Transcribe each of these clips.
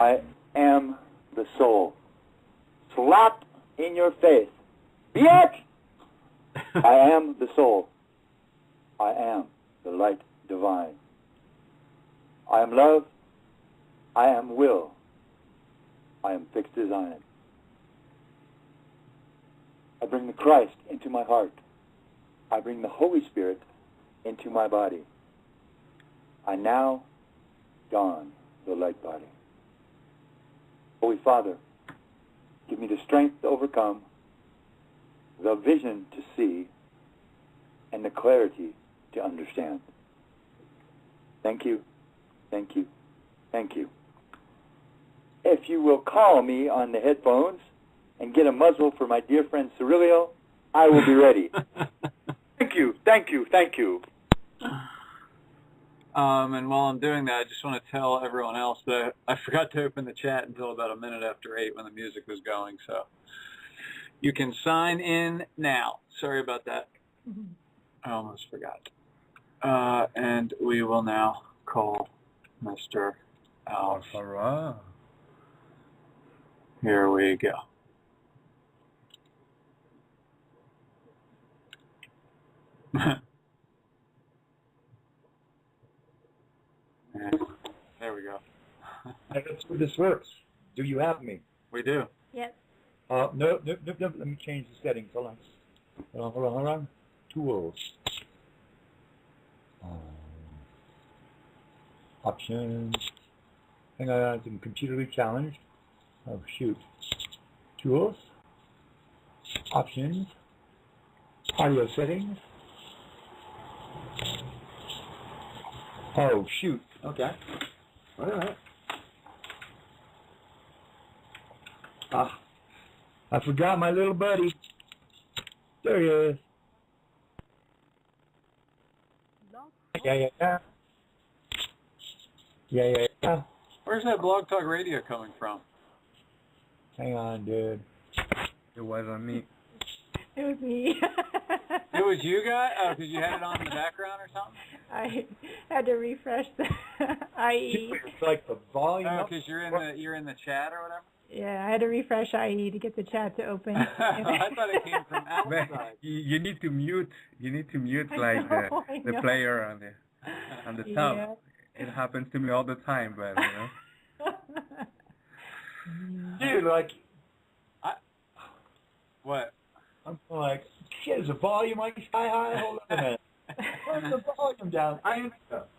I am the soul. Slap in your face. Bitch! I am the soul. I am the light divine. I am love. I am will. I am fixed design. I bring the Christ into my heart. I bring the Holy Spirit into my body. I now don the light body. Holy Father, give me the strength to overcome, the vision to see, and the clarity to understand. Thank you, thank you, thank you. If you will call me on the headphones and get a muzzle for my dear friend Siriliel, I will be ready. Thank you, thank you, thank you. And while I'm doing that, I just want to tell everyone else that I forgot to open the chat until about a minute after 8 when the music was going. So you can sign in now. Sorry about that. I almost forgot. And we will now call Mr. Allfaaraa. Here we go. There we go. Let's see if this works. Do you have me? We do. Yes. No. Let me change the settings. Hold on. Tools. Options. Hang on, I'm computerly challenged. Oh, shoot. Tools. Options. Audio settings. Oh, shoot. Okay. All right. I forgot my little buddy. There he is. Yeah. Where's that Blog Talk Radio coming from? Hang on, dude. It wasn't me. It was me. It was you guys? Oh, because you had it on in the background or something? I had to refresh the IE. It's like the volume. Oh, because you're in the chat or whatever? Yeah, I had to refresh IE to get the chat to open. I thought it came from outside. You need to mute. You need to mute like the player on the top. Yeah. It happens to me all the time, but you know. Dude, like, What? I'm like, shit, is the volume like sky high? Hold on a minute. Turn the volume down. I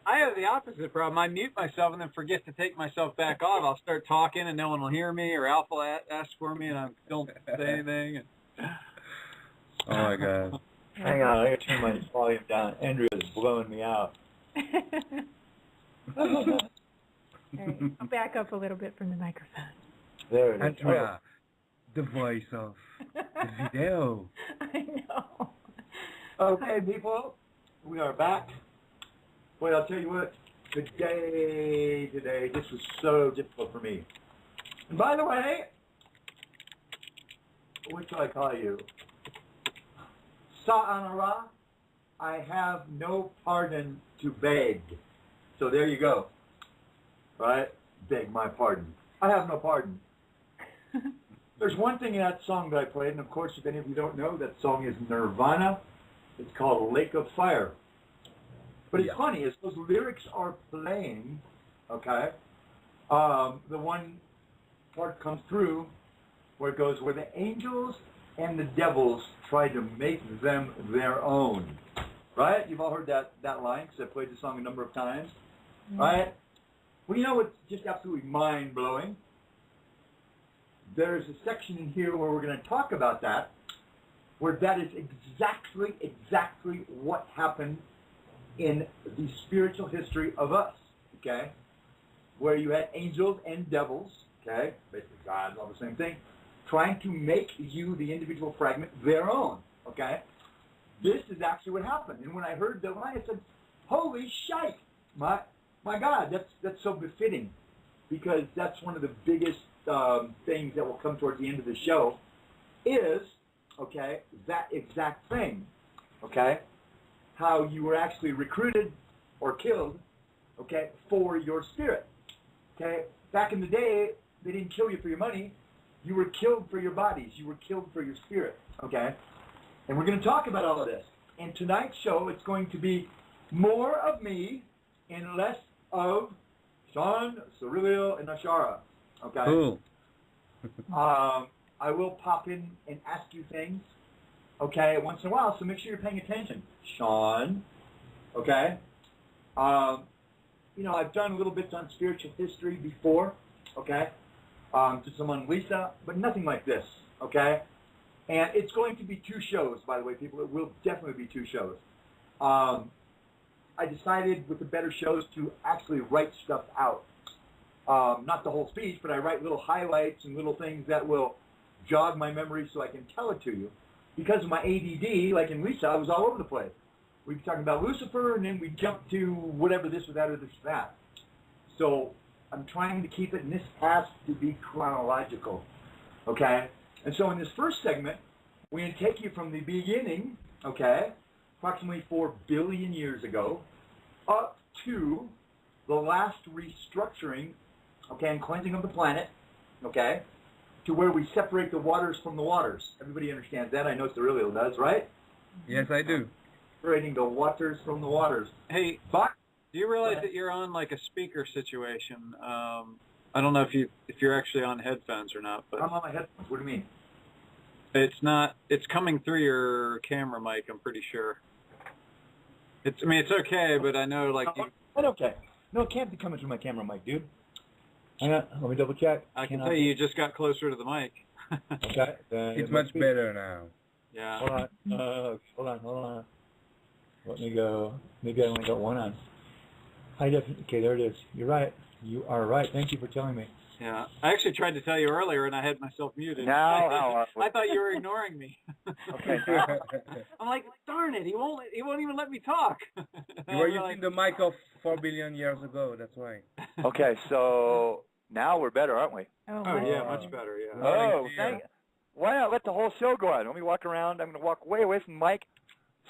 have the opposite problem. I mute myself and then forget to take myself back off. I'll start talking and no one will hear me, or Alpha asks for me and I don't say anything. Oh my God. Hang on, I gotta turn my volume down. Andrea's blowing me out. All right, I'll back up a little bit from the microphone. There it is. Andrea, the voice of the video. I know. Okay, people, we are back. Boy, I'll tell you what, today, this was so difficult for me. And by the way, what shall I call you? Sa'anara, I have no pardon to beg. So there you go. Right? Beg my pardon. I have no pardon. There's one thing in that song that I played, and of course, if any of you don't know, that song is Nirvana. It's called Lake of Fire. But it's funny, as those lyrics are playing, okay, the one part comes through where it goes, where the angels and the devils try to make them their own. Right? You've all heard that line, because I played the song a number of times. Mm-hmm. Right? Well, you know what's just absolutely mind-blowing? There's a section in here where we're going to talk about that, where that is exactly what happened in the spiritual history of us, okay? Where you had angels and devils, okay? Basically gods, all the same thing, trying to make you, the individual fragment, their own, okay? This is actually what happened. And when I heard the line, I said, holy shite, my God, that's so befitting, because that's one of the biggest things that will come towards the end of the show is, okay, that exact thing, okay? How you were actually recruited or killed, okay, for your spirit. Okay? Back in the day, they didn't kill you for your money. You were killed for your bodies. You were killed for your spirit. Okay? And we're going to talk about all of this. In tonight's show, it's going to be more of me and less of Shawn, Siriliel, and Allfaaraa. Okay? Cool. I will pop in and ask you things, okay, once in a while, so make sure you're paying attention. Shawn, okay? You know, I've done little bits on spiritual history before, okay? To someone, Lisa, but nothing like this, okay? And it's going to be 2 shows, by the way, people. It will definitely be 2 shows. I decided with the better shows to actually write stuff out. Not the whole speech, but I write little highlights and little things that will jog my memory so I can tell it to you. Because of my ADD, like in Lisa, I was all over the place. We'd be talking about Lucifer, and then we'd jump to whatever this or that or this or that. So I'm trying to keep it, and this has to be chronological, okay? And so in this first segment, we're going to take you from the beginning, okay, approximately 4 billion years ago, up to the last restructuring, okay, and cleansing of the planet, okay, to where we separate the waters from the waters. Everybody understands that. I know Siriliel does, right? Yes, I do. Separating the waters from the waters. Hey, But do you realize that you're on like a speaker situation? I don't know if you're actually on headphones or not, but I'm on my headphones. What do you mean? it's not. It's coming through your camera mic. I'm pretty sure. I mean, it's okay, but I know like you, It's okay. No, it can't be coming through my camera mic, dude. Hang on, let me double check. I can tell you just got closer to the mic. Okay. It's much better now. Yeah. Hold on. Hold on. Let me go. Maybe I only got one on. Okay, there it is. You're right. You are right. Thank you for telling me. Yeah. I actually tried to tell you earlier, and I had myself muted. Now, how I thought you were ignoring me. Okay. I'm like, darn it, he won't even let me talk. You were using the mic of 4 billion years ago, that's why. Okay, so now we're better, aren't we? Oh, Oh yeah, wow. much better. Yeah. Oh, why not let the whole show go on? Let me walk around. I'm going to walk way away from the mic.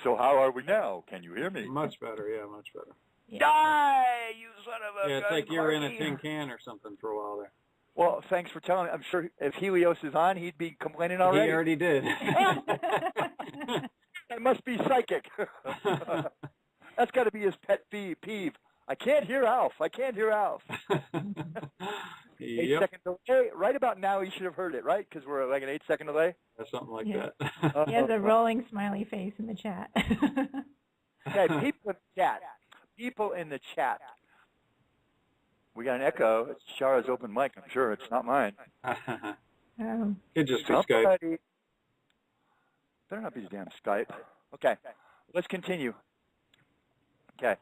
So how are we now? Can you hear me? Much better. Yeah, much better. Yeah. Die, you son of a Yeah, it's gun like you were in a party. tin can or something for a while there. Well, thanks for telling me. I'm sure if Helios is on, he'd be complaining already. He already did. That must be psychic. That's got to be his pet peeve. I can't hear Alf. 8 Yep. second delay. Right about now, you should have heard it, right? Because we're like an 8-second delay. Or something like Yeah. that. He has a rolling smiley face in the chat. Okay, people in the chat. We got an echo. It's Shara's open mic, I'm sure. It's not mine. Could just be Skype. Somebody- Better not be the damn Skype. Okay, let's continue. Okay.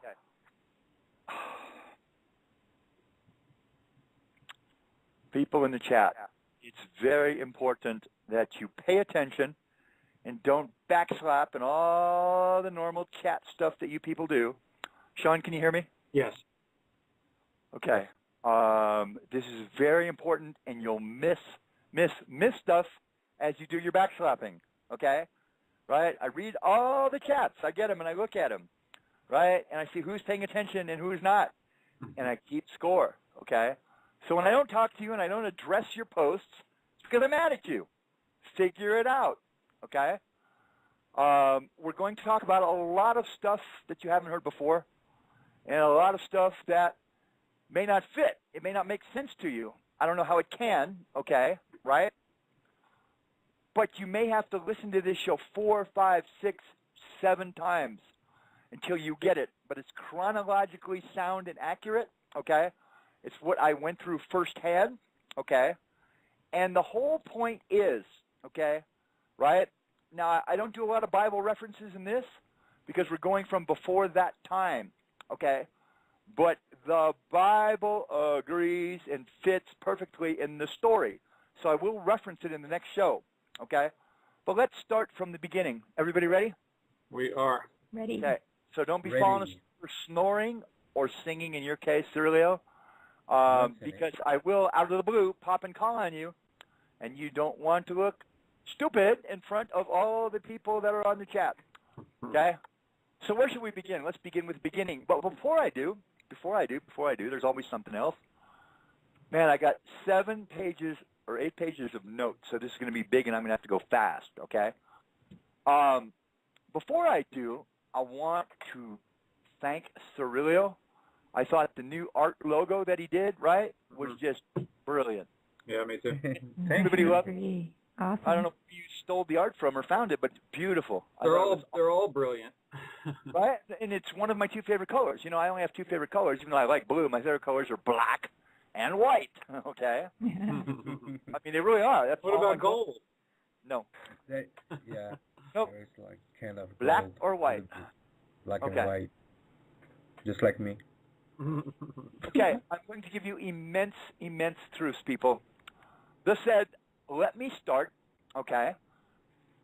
People in the chat, it's very important that you pay attention and don't backslap and all the normal chat stuff that you people do. Shawn, can you hear me? Yes. Okay. This is very important, and you'll miss stuff as you do your backslapping. Okay? Right? I read all the chats. I get them, and I look at them. Right? And I see who's paying attention and who's not. And I keep score. Okay? So when I don't talk to you and I don't address your posts, it's because I'm mad at you. Figure it out. Okay? We're going to talk about a lot of stuff that you haven't heard before, and a lot of stuff that may not fit. It may not make sense to you. I don't know how it can, okay, right? But you may have to listen to this show 4, 5, 6, 7 times until you get it. But it's chronologically sound and accurate, okay? It's what I went through firsthand, okay? And the whole point is, okay, right? Now, I don't do a lot of Bible references in this because we're going from before that time, okay? But the Bible agrees and fits perfectly in the story. So I will reference it in the next show, okay? But let's start from the beginning. Everybody ready? We are. Ready. Okay. So don't be Ready. falling asleep or snoring or singing in your case, Siriliel, because I will, out of the blue, pop and call on you, and you don't want to look stupid in front of all the people that are on the chat, okay? So where should we begin? Let's begin with the beginning. But before I do, there's always something else. Man, I got 7 pages or 8 pages of notes, so this is going to be big, and I'm going to have to go fast, okay? Before I do, I want to thank Siriliel. I thought the new art logo that he did, right, was just brilliant. Yeah, me too. Everybody loved it. Awesome. I don't know if you stole the art from or found it, but it's beautiful. They're all brilliant. Right? And it's one of my 2 favorite colors. You know, I only have 2 favorite colors, even though I like blue. My favorite colors are black and white, okay? I mean, they really are. That's What about gold? No. Yeah. Nope. There's like kind of Black gold, or white? Black Okay. and white. Just like me. Okay, I'm going to give you immense, immense truths, people. This said, let me start, okay?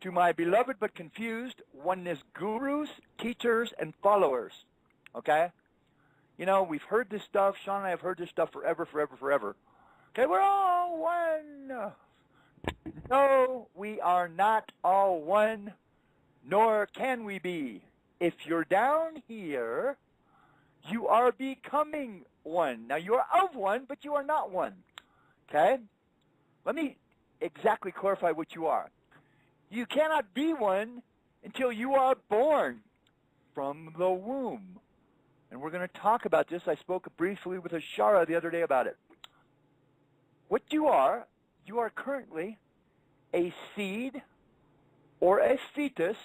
To my beloved but confused oneness gurus, teachers, and followers, okay? You know, we've heard this stuff. Shawn and I have heard this stuff forever, forever, forever. Okay, we're all one. No, we are not all one, nor can we be. If you're down here, you are becoming one. Now, you are of one, but you are not one, okay? Let me exactly clarify what you are. You cannot be one until you are born from the womb. And we're going to talk about this. I spoke briefly with Allfaaraa the other day about it. What you are currently a seed or a fetus,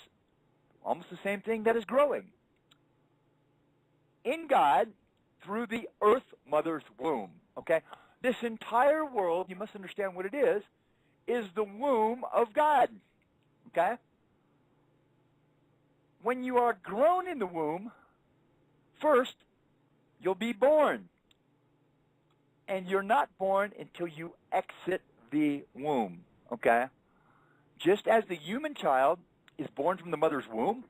almost the same thing, that is growing in God through the earth mother's womb, okay? This entire world, you must understand what it is the womb of God, okay? When you are grown in the womb, first, you'll be born. And you're not born until you exit the womb, okay? Just as the human child is born from the mother's womb,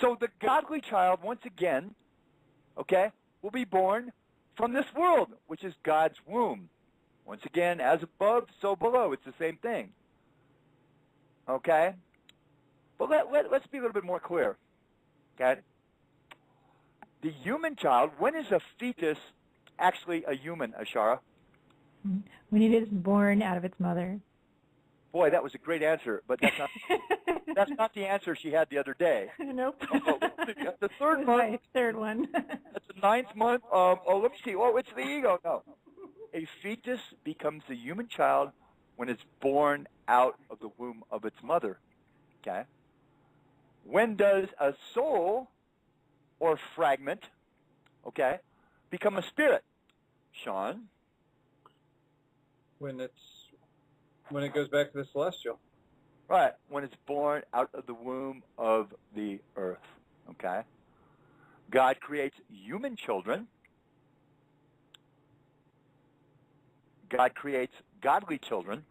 so the godly child, once again, okay, will be born from this world, which is God's womb. Once again, as above, so below. It's the same thing. Okay? But let's be a little bit more clear. Okay? The human child, when is a fetus actually a human, Allfaaraa? When it is born out of its mother. Boy, that was a great answer, but that's not the answer she had the other day. Nope. The third month. Third one. That's the 9th month. Let me see. Oh, it's the ego. No. A fetus becomes a human child when it's born out of the womb of its mother. Okay? When does a soul or fragment, okay, become a spirit? Shawn? When it goes back to the celestial. Right, when it's born out of the womb of the earth, okay? God creates human children. God creates godly children.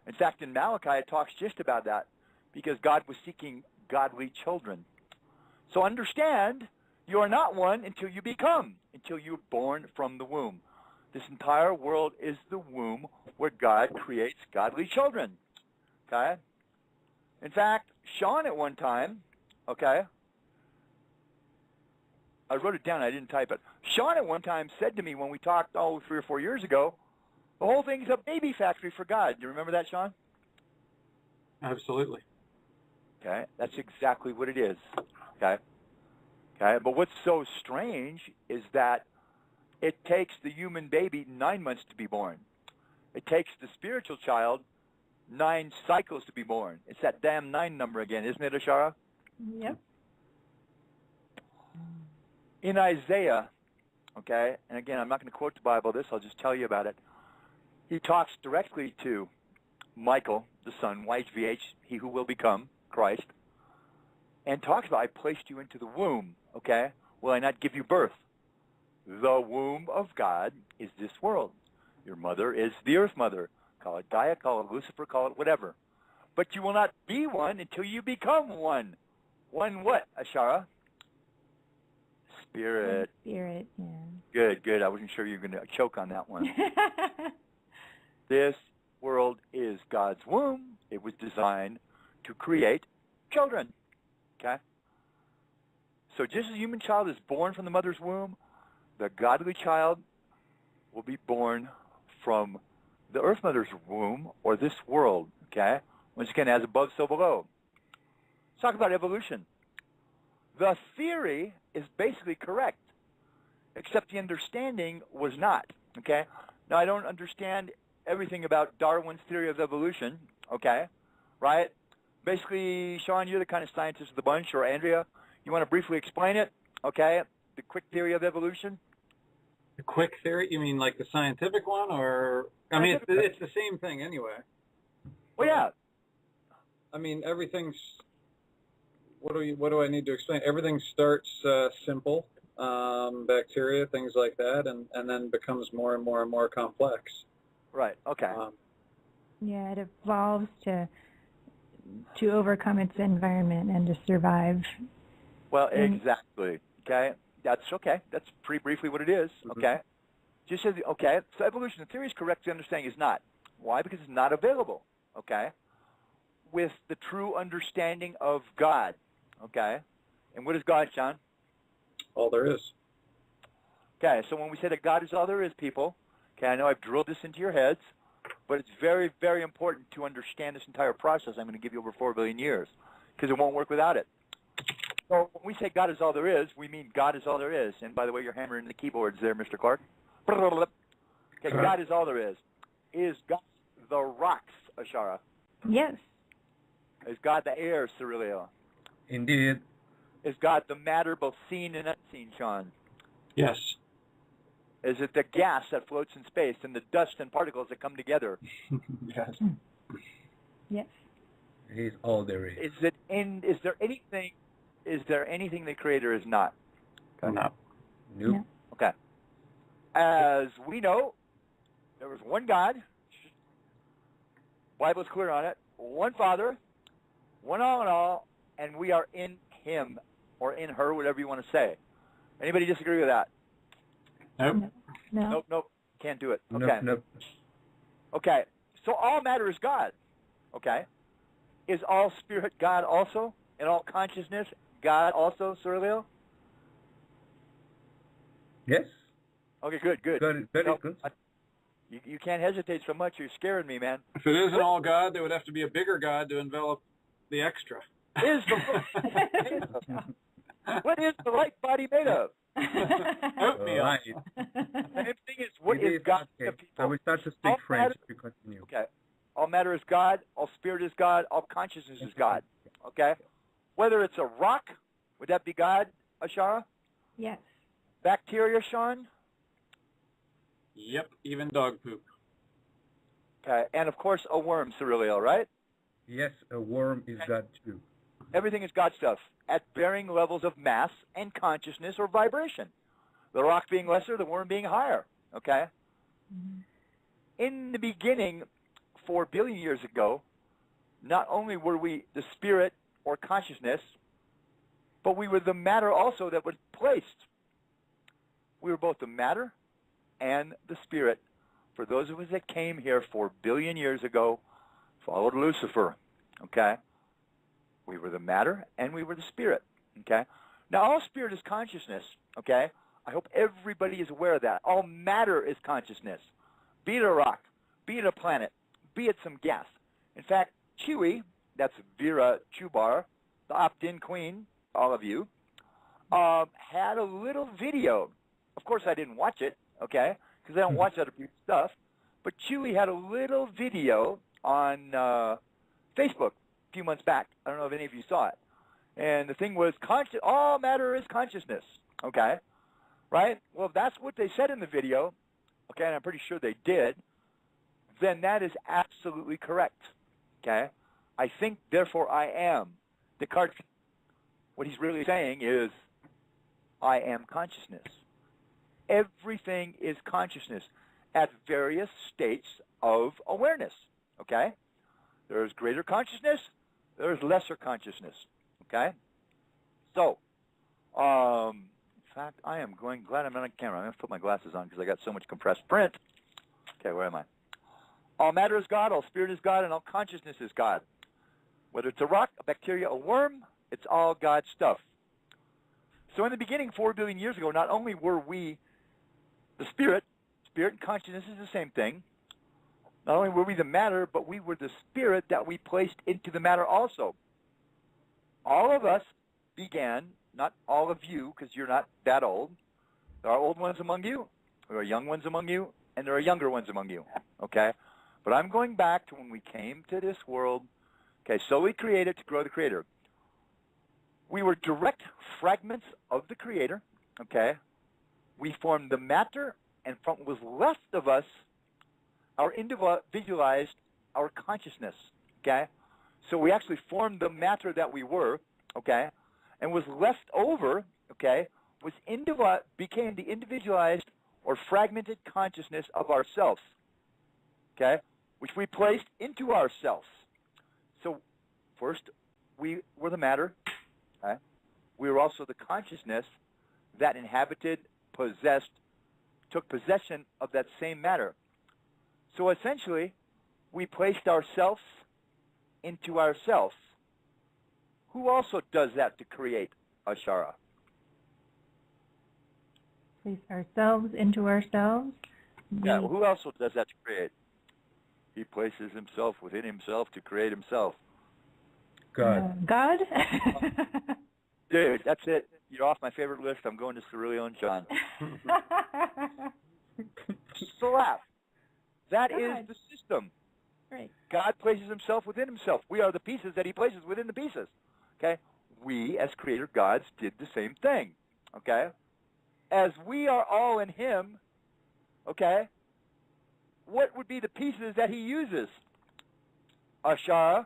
In fact, in Malachi, it talks just about that because God was seeking godly children. So understand, you are not one until you become, until you're born from the womb. This entire world is the womb where God creates godly children, okay? In fact, Shawn at one time, okay, I wrote it down, I didn't type it. Shawn at one time said to me when we talked, 3 or 4 years ago, the whole thing's a baby factory for God. Do you remember that, Shawn? Absolutely. Okay, that's exactly what it is, okay? Okay, but what's so strange is that it takes the human baby 9 months to be born. It takes the spiritual child 9 cycles to be born. It's that damn 9 number again, isn't it, Allfaaraa? Yep. In Isaiah, okay, and again, I'm not going to quote the Bible this, I'll just tell you about it. He talks directly to Michael, the son, YHVH, he who will become Christ, and talks about, I placed you into the womb, okay? Will I not give you birth? The womb of God is this world. Your mother is the earth mother. Call it Gaia, call it Lucifer, call it whatever. But you will not be one until you become one. One what, Allfaaraa? Spirit. Spirit, yeah. Good, good. I wasn't sure you were going to choke on that one. This world is God's womb. It was designed to create children. Okay? So just as a human child is born from the mother's womb, the godly child will be born from the Earth Mother's womb, or this world, okay? Once again, as above, so below. Let's talk about evolution. The theory is basically correct, except the understanding was not, okay? Now, I don't understand everything about Darwin's theory of evolution, okay, right? Basically, Shawn, you're the kind of scientist of the bunch, or Andrea, you want to briefly explain it, okay, the quick theory of evolution? The quick theory? You mean like the scientific one, or I mean it's the same thing anyway. Well, yeah. I mean everything's. What do I need to explain? Everything starts simple, bacteria, things like that, and then becomes more and more and more complex. Right. Okay. Yeah, it evolves to overcome its environment and to survive. Well, exactly. Okay. That's okay. That's pretty briefly what it is. Okay. Just says, okay. So evolution, the theory is correct. The understanding is not. Why? Because it's not available. Okay. With the true understanding of God. Okay. And what is God, Shawn? All there is. Okay. So when we say that God is all there is, people, okay, I know I've drilled this into your heads, but it's very, very important to understand this entire process. I'm going to give you over 4 billion years because it won't work without it. So when we say God is all there is, we mean God is all there is. And by the way, you're hammering the keyboards there, Mr. Clark. Okay, God is all there is. Is God the rocks, Ashara? Yes. Is God the air, Siriliel? Indeed. Is God the matter, both seen and unseen, Shawn? Yes. Is it the gas that floats in space and the dust and particles that come together? Yes. Yes. It is all there is. Is there anything the Creator is not? Okay. No. Nope. No. Okay. As we know, there was one God. Bible's clear on it. One Father, one all in all, and we are in Him or in her, whatever you want to say. Anybody disagree with that? Nope. No. Nope. Can't do it. Okay. Nope. Okay. So all matter is God. Okay. Is all spirit God also? And all consciousness God also, Siriliel? Yes. Okay, good. Good. Very good. You can't hesitate so much. You're scaring me, man. If it isn't all God, there would have to be a bigger God to envelop the extra. What is the light body made of? Oatmeal. Right. The thing is, what It is God okay. to people? I will start to speak All French matter- if you continue. Okay. All matter is God. All spirit is God. All consciousness is God. Okay. Whether it's a rock, would that be God, Ashara? Yes. Bacteria, Shawn? Yep. Even dog poop. Okay. And of course, a worm, Siriliel, right? Yes, a worm is God too. Everything is God stuff at varying levels of mass and consciousness or vibration. The rock being lesser, the worm being higher. Okay? Mm-hmm. In the beginning, 4 billion years ago, not only were we the spirit or consciousness, but we were the matter also that was placed. We were both the matter and the spirit. For those of us that came here 4 billion years ago, followed Lucifer. Okay? We were the matter and we were the spirit. Okay? Now, all spirit is consciousness. Okay? I hope everybody is aware of that. All matter is consciousness. Be it a rock, be it a planet, be it some gas. In fact, Chewy, that's Vera Chubar, the opt-in queen, all of you, had a little video. Of course, I didn't watch it, okay, because I don't watch other people's stuff. But Chewy had a little video on Facebook a few months back. I don't know if any of you saw it. And the thing was, all matter is consciousness, okay, right? Well, if that's what they said in the video, okay, and I'm pretty sure they did, then that is absolutely correct, okay? I think, therefore I am. Descartes, what he's really saying is, I am consciousness. Everything is consciousness at various states of awareness, okay? There's greater consciousness, there's lesser consciousness, okay? So, in fact, I am glad I'm not on camera. I'm going to put my glasses on because I got so much compressed print. Okay, where am I? All matter is God, all spirit is God, and all consciousness is God. Whether it's a rock, a bacteria, a worm, it's all God stuff. So in the beginning, 4 billion years ago, not only were we the spirit and consciousness is the same thing, Not only were we the matter, but we were the spirit that we placed into the matter also. All of us began, not all of you, because you're not that old. There are old ones among you, there are young ones among you, and there are younger ones among you, okay? But I'm going back to when we came to this world, okay, so we created to grow the Creator. We were direct fragments of the Creator, okay? We formed the matter, and from what was left of us, our individualized our consciousness, okay? So we actually formed the matter that we were, okay? And was left over, okay, became the individualized or fragmented consciousness of ourselves, okay, which we placed into ourselves. So first, we were the matter, okay? We were also the consciousness that inhabited, possessed, took possession of that same matter. So essentially, we placed ourselves into ourselves. Who also does that to create Allfaaraa? Place ourselves into ourselves. Yeah, who else does that to create? He places himself within himself to create himself. God. God? Dude, that's it. You're off my favorite list. I'm going to Siriliel and Shawn. So laugh. That is the system. Right. God places himself within himself. We are the pieces that he places within the pieces. Okay? We, as creator gods, did the same thing. Okay? As we are all in him, okay, what would be the pieces that he uses? Allfaaraa.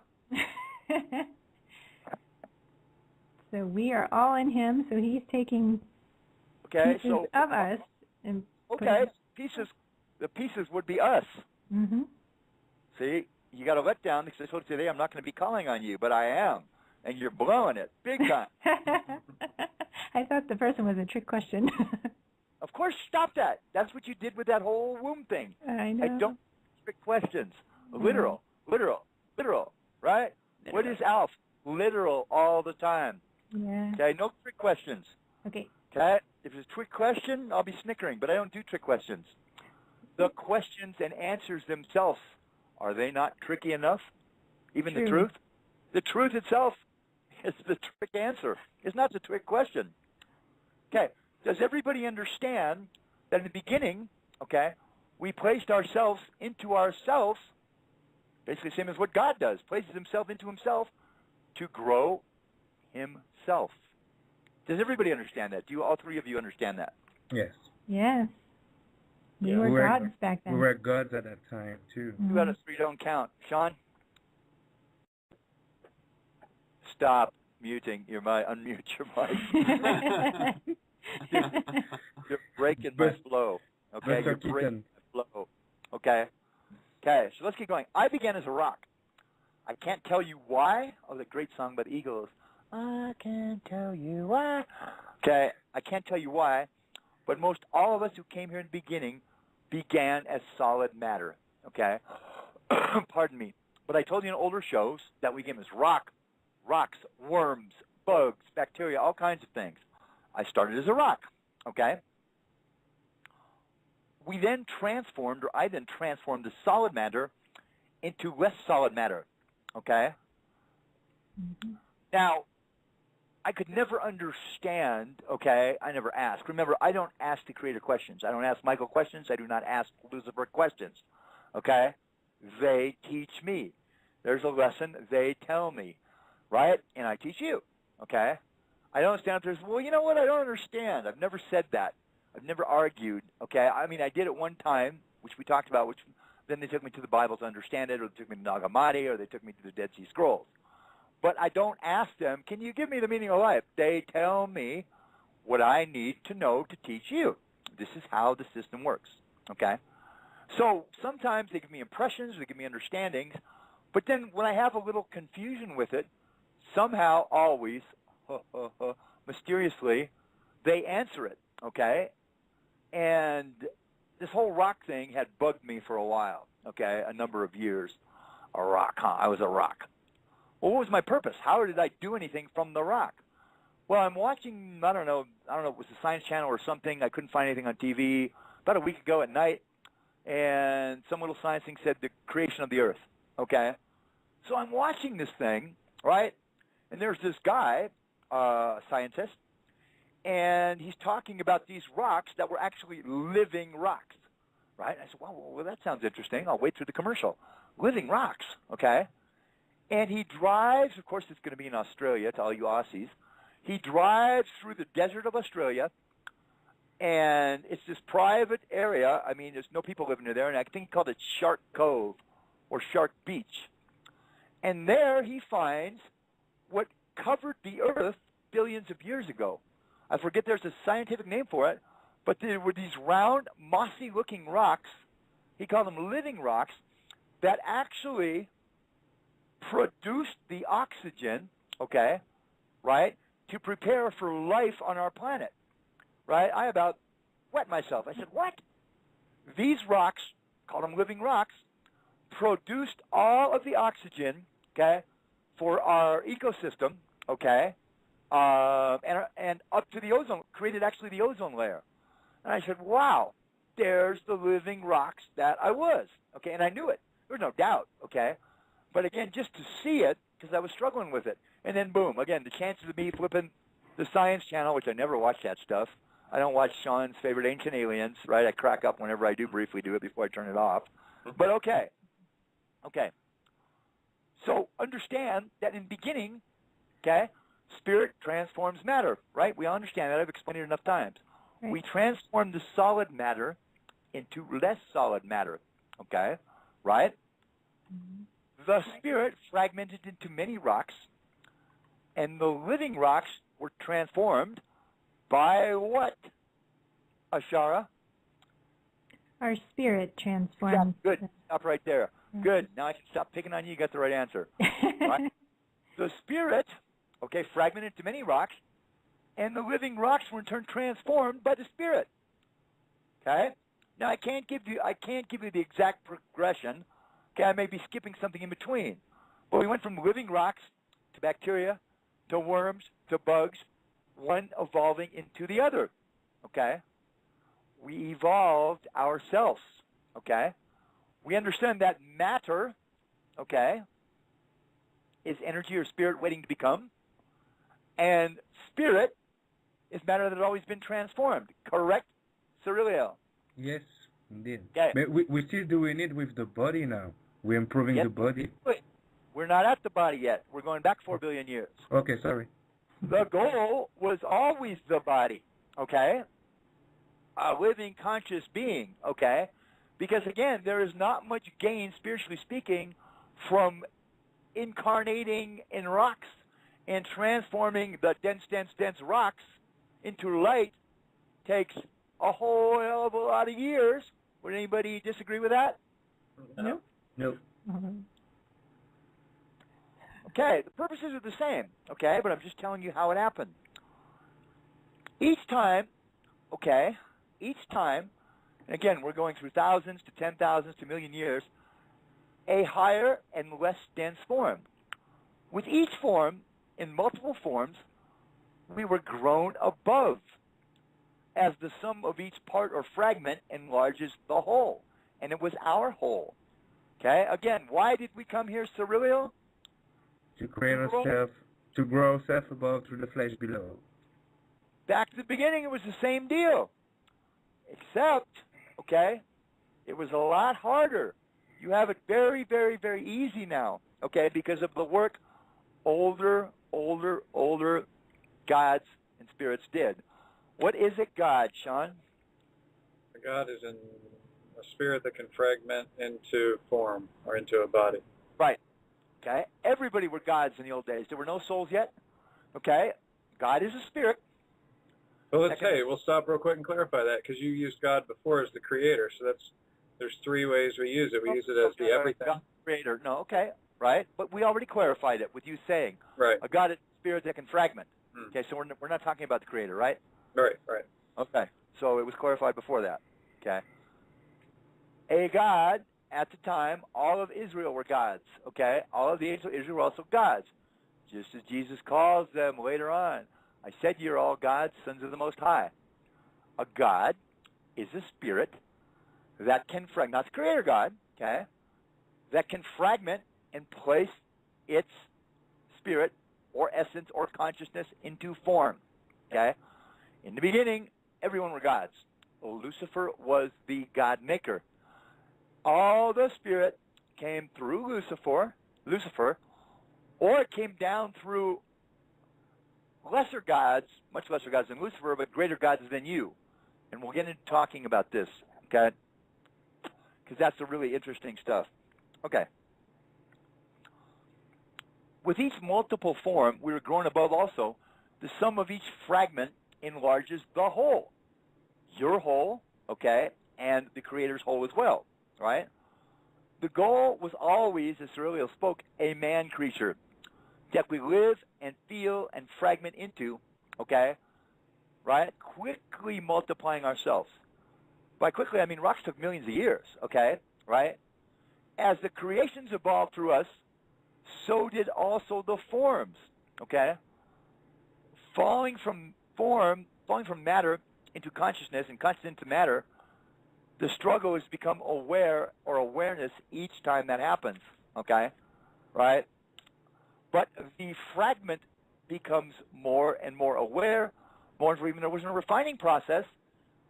So we are all in him, so he's taking pieces of us. And pieces. The pieces would be us. Mm-hmm. See, you got to let down because today I'm not going to be calling on you, but I am. And you're blowing it big time. I thought the person was a trick question. Of course, stop that. That's what you did with that whole womb thing. I know. I don't trick questions. Literal, right? Literal. What is Alf? Literal all the time. Yeah. Okay, no trick questions. Okay. Okay? If it's a trick question, I'll be snickering, but I don't do trick questions. The questions and answers themselves, are they not tricky enough? Even True. the truth? The truth itself is the trick answer. It's not the trick question. Okay, does everybody understand that in the beginning, okay, we placed ourselves into ourselves, basically the same as what God does, places himself into himself to grow himself. Does everybody understand that? Do all three of you understand that? Yes. Yes. We were gods back then. We were gods at that time, too. 2 out of 3 don't count. Shawn? Stop muting your mic. Unmute your mic. You're breaking my flow. Okay, you're breaking my flow. Okay? Okay, so let's keep going. I began as a rock. I can't tell you why. Oh, the great song by the Eagles. I can't tell you why. Okay, I can't tell you why, but most all of us who came here in the beginning began as solid matter. Okay? Pardon me. But I told you in older shows that we came as rocks, worms, bugs, bacteria, all kinds of things. I started as a rock. Okay? We then transformed, or I then transformed the solid matter into less solid matter. Okay? Mm-hmm. Now, I could never understand, okay, I never ask. Remember, I don't ask the creator questions. I don't ask Michael questions. I do not ask Lucifer questions, okay? They teach me. There's a lesson they tell me, right? And I teach you, okay? I don't stand up there and say, well, you know what, I don't understand. I've never said that. I've never argued, okay? I mean, I did at one time, which we talked about, which then they took me to the Bible to understand it, or they took me to Nag Hammadi, or they took me to the Dead Sea Scrolls. But I don't ask them, can you give me the meaning of life? They tell me what I need to know to teach you. This is how the system works, okay? So sometimes they give me impressions, they give me understandings, but then when I have a little confusion with it, somehow, always, mysteriously, they answer it, okay? And this whole rock thing had bugged me for a while, okay, a number of years. A rock, huh? I was a rock. Well, what was my purpose? How did I do anything from the rock? Well, I'm watching, I don't know, it was the Science Channel or something. I couldn't find anything on TV. About a week ago at night, and some little science thing said the creation of the earth, okay? So I'm watching this thing, right? And there's this guy, scientist, and he's talking about these rocks that were actually living rocks, right? I said, well, that sounds interesting. I'll wait through the commercial. Living rocks, okay? And he drives, of course it's going to be in Australia to all you Aussies. He drives through the desert of Australia, and it's this private area. I mean, there's no people living there, and I think he called it Shark Cove or Shark Beach. And there he finds what covered the earth billions of years ago. I forget there's a scientific name for it, but there were these round, mossy-looking rocks, he called them living rocks, that actually produced the oxygen, okay, right, to prepare for life on our planet, right? I about wet myself. I said, what? These rocks, called them living rocks, produced all of the oxygen, okay, for our ecosystem, okay, and up to the ozone, created actually the ozone layer. And I said, wow, there's the living rocks that I was, okay, and I knew it. There was no doubt, okay. But again, just to see it, because I was struggling with it. And then boom, again, the chances of me flipping the Science Channel, which I never watch that stuff. I don't watch Shawn's favorite Ancient Aliens, right? I crack up whenever I do briefly do it before I turn it off. But okay. Okay. So understand that in the beginning, okay, spirit transforms matter, right? We all understand that. I've explained it enough times. Right. We transform the solid matter into less solid matter, okay, right? Mm-hmm. The spirit fragmented into many rocks, and the living rocks were transformed by what, Allfaaraa? Our spirit transformed. Yeah, good. Stop right there. Mm-hmm. Good. Now I can stop picking on you. You got the right answer. Right? The spirit, okay, fragmented into many rocks, and the living rocks were in turn transformed by the spirit. Okay? Now I can't give you the exact progression. Okay, I may be skipping something in between. But we went from living rocks to bacteria to worms to bugs, one evolving into the other. Okay? We evolved ourselves. Okay? We understand that matter, okay, is energy or spirit waiting to become, and spirit is matter that has always been transformed. Correct, Siriliel? Yes, indeed. Okay. But we're still doing it with the body now. We're improving the body. We're not at the body yet. We're going back 4 billion years. Okay, sorry. The goal was always the body, okay? A living, conscious being, okay? Because, again, there is not much gain, spiritually speaking, from incarnating in rocks and transforming the dense rocks into light. Takes a whole hell of a lot of years. Would anybody disagree with that? No. No. Mm-hmm. Okay, the purposes are the same, okay, but I'm just telling you how it happened. Each time, and again, we're going through thousands to 10,000s to million years, a higher and less dense form. With each form, in multiple forms, we were grown above, as the sum of each part or fragment enlarges the whole, and it was our whole. Okay, again, why did we come here, Siriliel? To create ourselves, to grow ourselves above through the flesh below. Back to the beginning, it was the same deal. Except, okay, it was a lot harder. You have it very, very, very easy now, okay, because of the work older gods and spirits did. What is it, God, Shawn? God is in a spirit that can fragment into form or into a body. Right. Okay. Everybody were gods in the old days. There were no souls yet. Okay. God is a spirit. Well, we'll stop real quick and clarify that, because you used God before as the creator. So there's 3 ways we use it. We use it as the everything. God, creator. No, okay. Right. But we already clarified it with you saying right. A God is a spirit that can fragment. Okay. So we're not talking about the creator, right? Right. Okay. So it was clarified before that. Okay. A God, at the time, all of Israel were gods, okay? All of the Israel were also gods, just as Jesus calls them later on. I said you're all gods, sons of the Most High. A God is a spirit that can fragment, not the creator God, okay, that can fragment and place its spirit or essence or consciousness into form, okay? In the beginning, everyone were gods. Lucifer was the God maker. All the spirit came through Lucifer, or it came down through lesser gods, much lesser gods than Lucifer, but greater gods than you. And we'll get into talking about this, okay? Because that's the really interesting stuff. Okay. With each multiple form, we were growing above also. The sum of each fragment enlarges the whole. Your whole, okay, and the Creator's whole as well, right? The goal was always, as Siriliel spoke, a man creature that we live and feel and fragment into, okay, right? Quickly multiplying ourselves. By quickly, I mean rocks took millions of years, okay, right? As the creations evolved through us, so did also the forms, okay? Falling from matter into consciousness and consciousness into matter, the struggle is to become aware or awareness each time that happens, okay, right? But the fragment becomes more and more aware, more even there wasn't a refining process,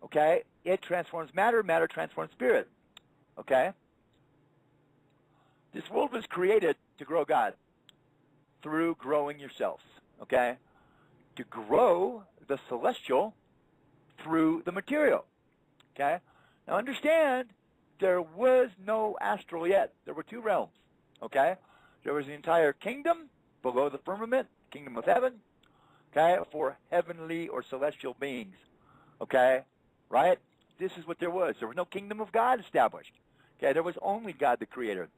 okay? It transforms matter, matter transforms spirit, okay? This world was created to grow God through growing yourselves, okay? To grow the celestial through the material, okay? Now understand, there was no astral yet. There were two realms, okay? There was the entire kingdom below the firmament, kingdom of heaven, okay, for heavenly or celestial beings, okay, right? This is what there was. There was no kingdom of God established, okay? There was only God the Creator.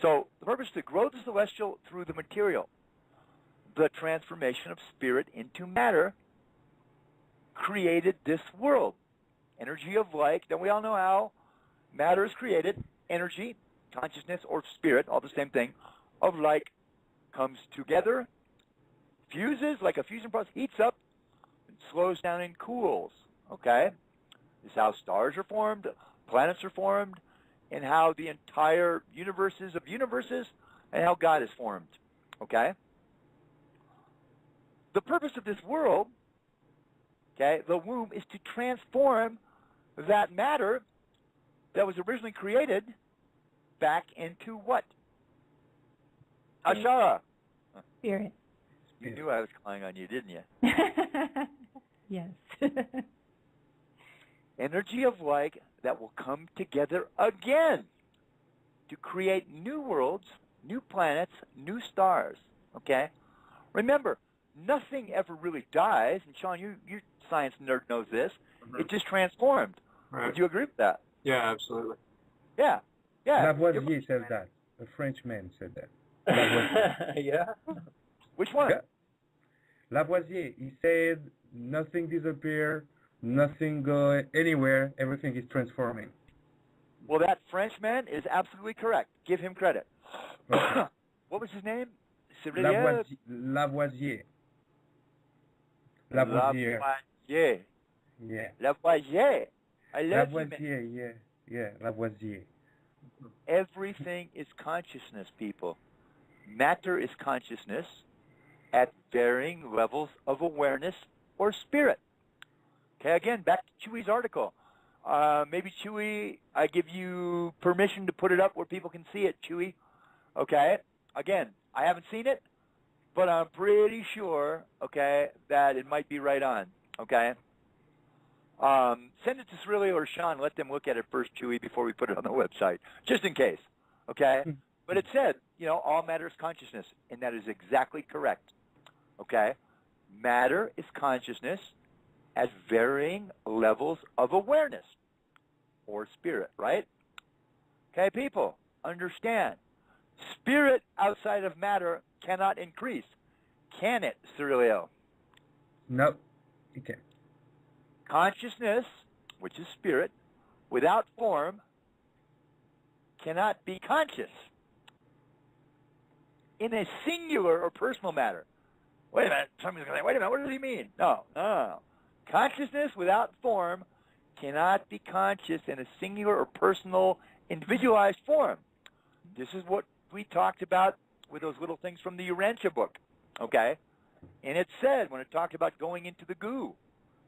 So the purpose is to grow the celestial through the material. The transformation of spirit into matter created this world. Energy of like, then we all know how matter is created. Energy, consciousness, or spirit, all the same thing, of like comes together, fuses like a fusion process, heats up, and slows down and cools, okay? This is how stars are formed, planets are formed, and how the entire universes of universes and how God is formed, okay? The purpose of this world, okay, the womb, is to transform that matter that was originally created back into what? Allfaaraa. Spirit. You knew I was calling on you, didn't you? Yes. Energy of like that will come together again to create new worlds, new planets, new stars, okay? Remember, nothing ever really dies, and Shawn, you science nerd knows this. Mm-hmm. It just transformed. Right. Would you agree with that? Yeah, absolutely. Yeah. Yeah. Lavoisier said that. A Frenchman said that. Yeah? Which one? Yeah. Lavoisier, he said nothing disappears, nothing go anywhere, everything is transforming. Well, that Frenchman is absolutely correct. Give him credit. Okay. What was his name? Siriliel? Lavoisier. Lavoisier. Yeah. Lavoisier. I love Lavoisier, yeah, Lavoisier. Everything is consciousness, people. Matter is consciousness at varying levels of awareness or spirit. Okay, again, back to Chewy's article. Maybe Chewy, I give you permission to put it up where people can see it, Chewy. Okay? Again, I haven't seen it, but I'm pretty sure, okay, that it might be right on. Okay? Send it to Siriliel or Shawn. Let them look at it first, Chewy, before we put it on the website, just in case. Okay? But it said, all matter is consciousness, and that is exactly correct. Okay? Matter is consciousness at varying levels of awareness or spirit, right? Okay, people, understand. Spirit outside of matter cannot increase. Can it, Siriliel? No, it can't. Consciousness, which is spirit, without form, cannot be conscious in a singular or personal matter. Wait a minute. Somebody's going to say, wait a minute, what does he mean? No. Consciousness without form cannot be conscious in a singular or personal, individualized form. This is what we talked about with those little things from the Urantia book, okay? And it said, when it talked about going into the goo,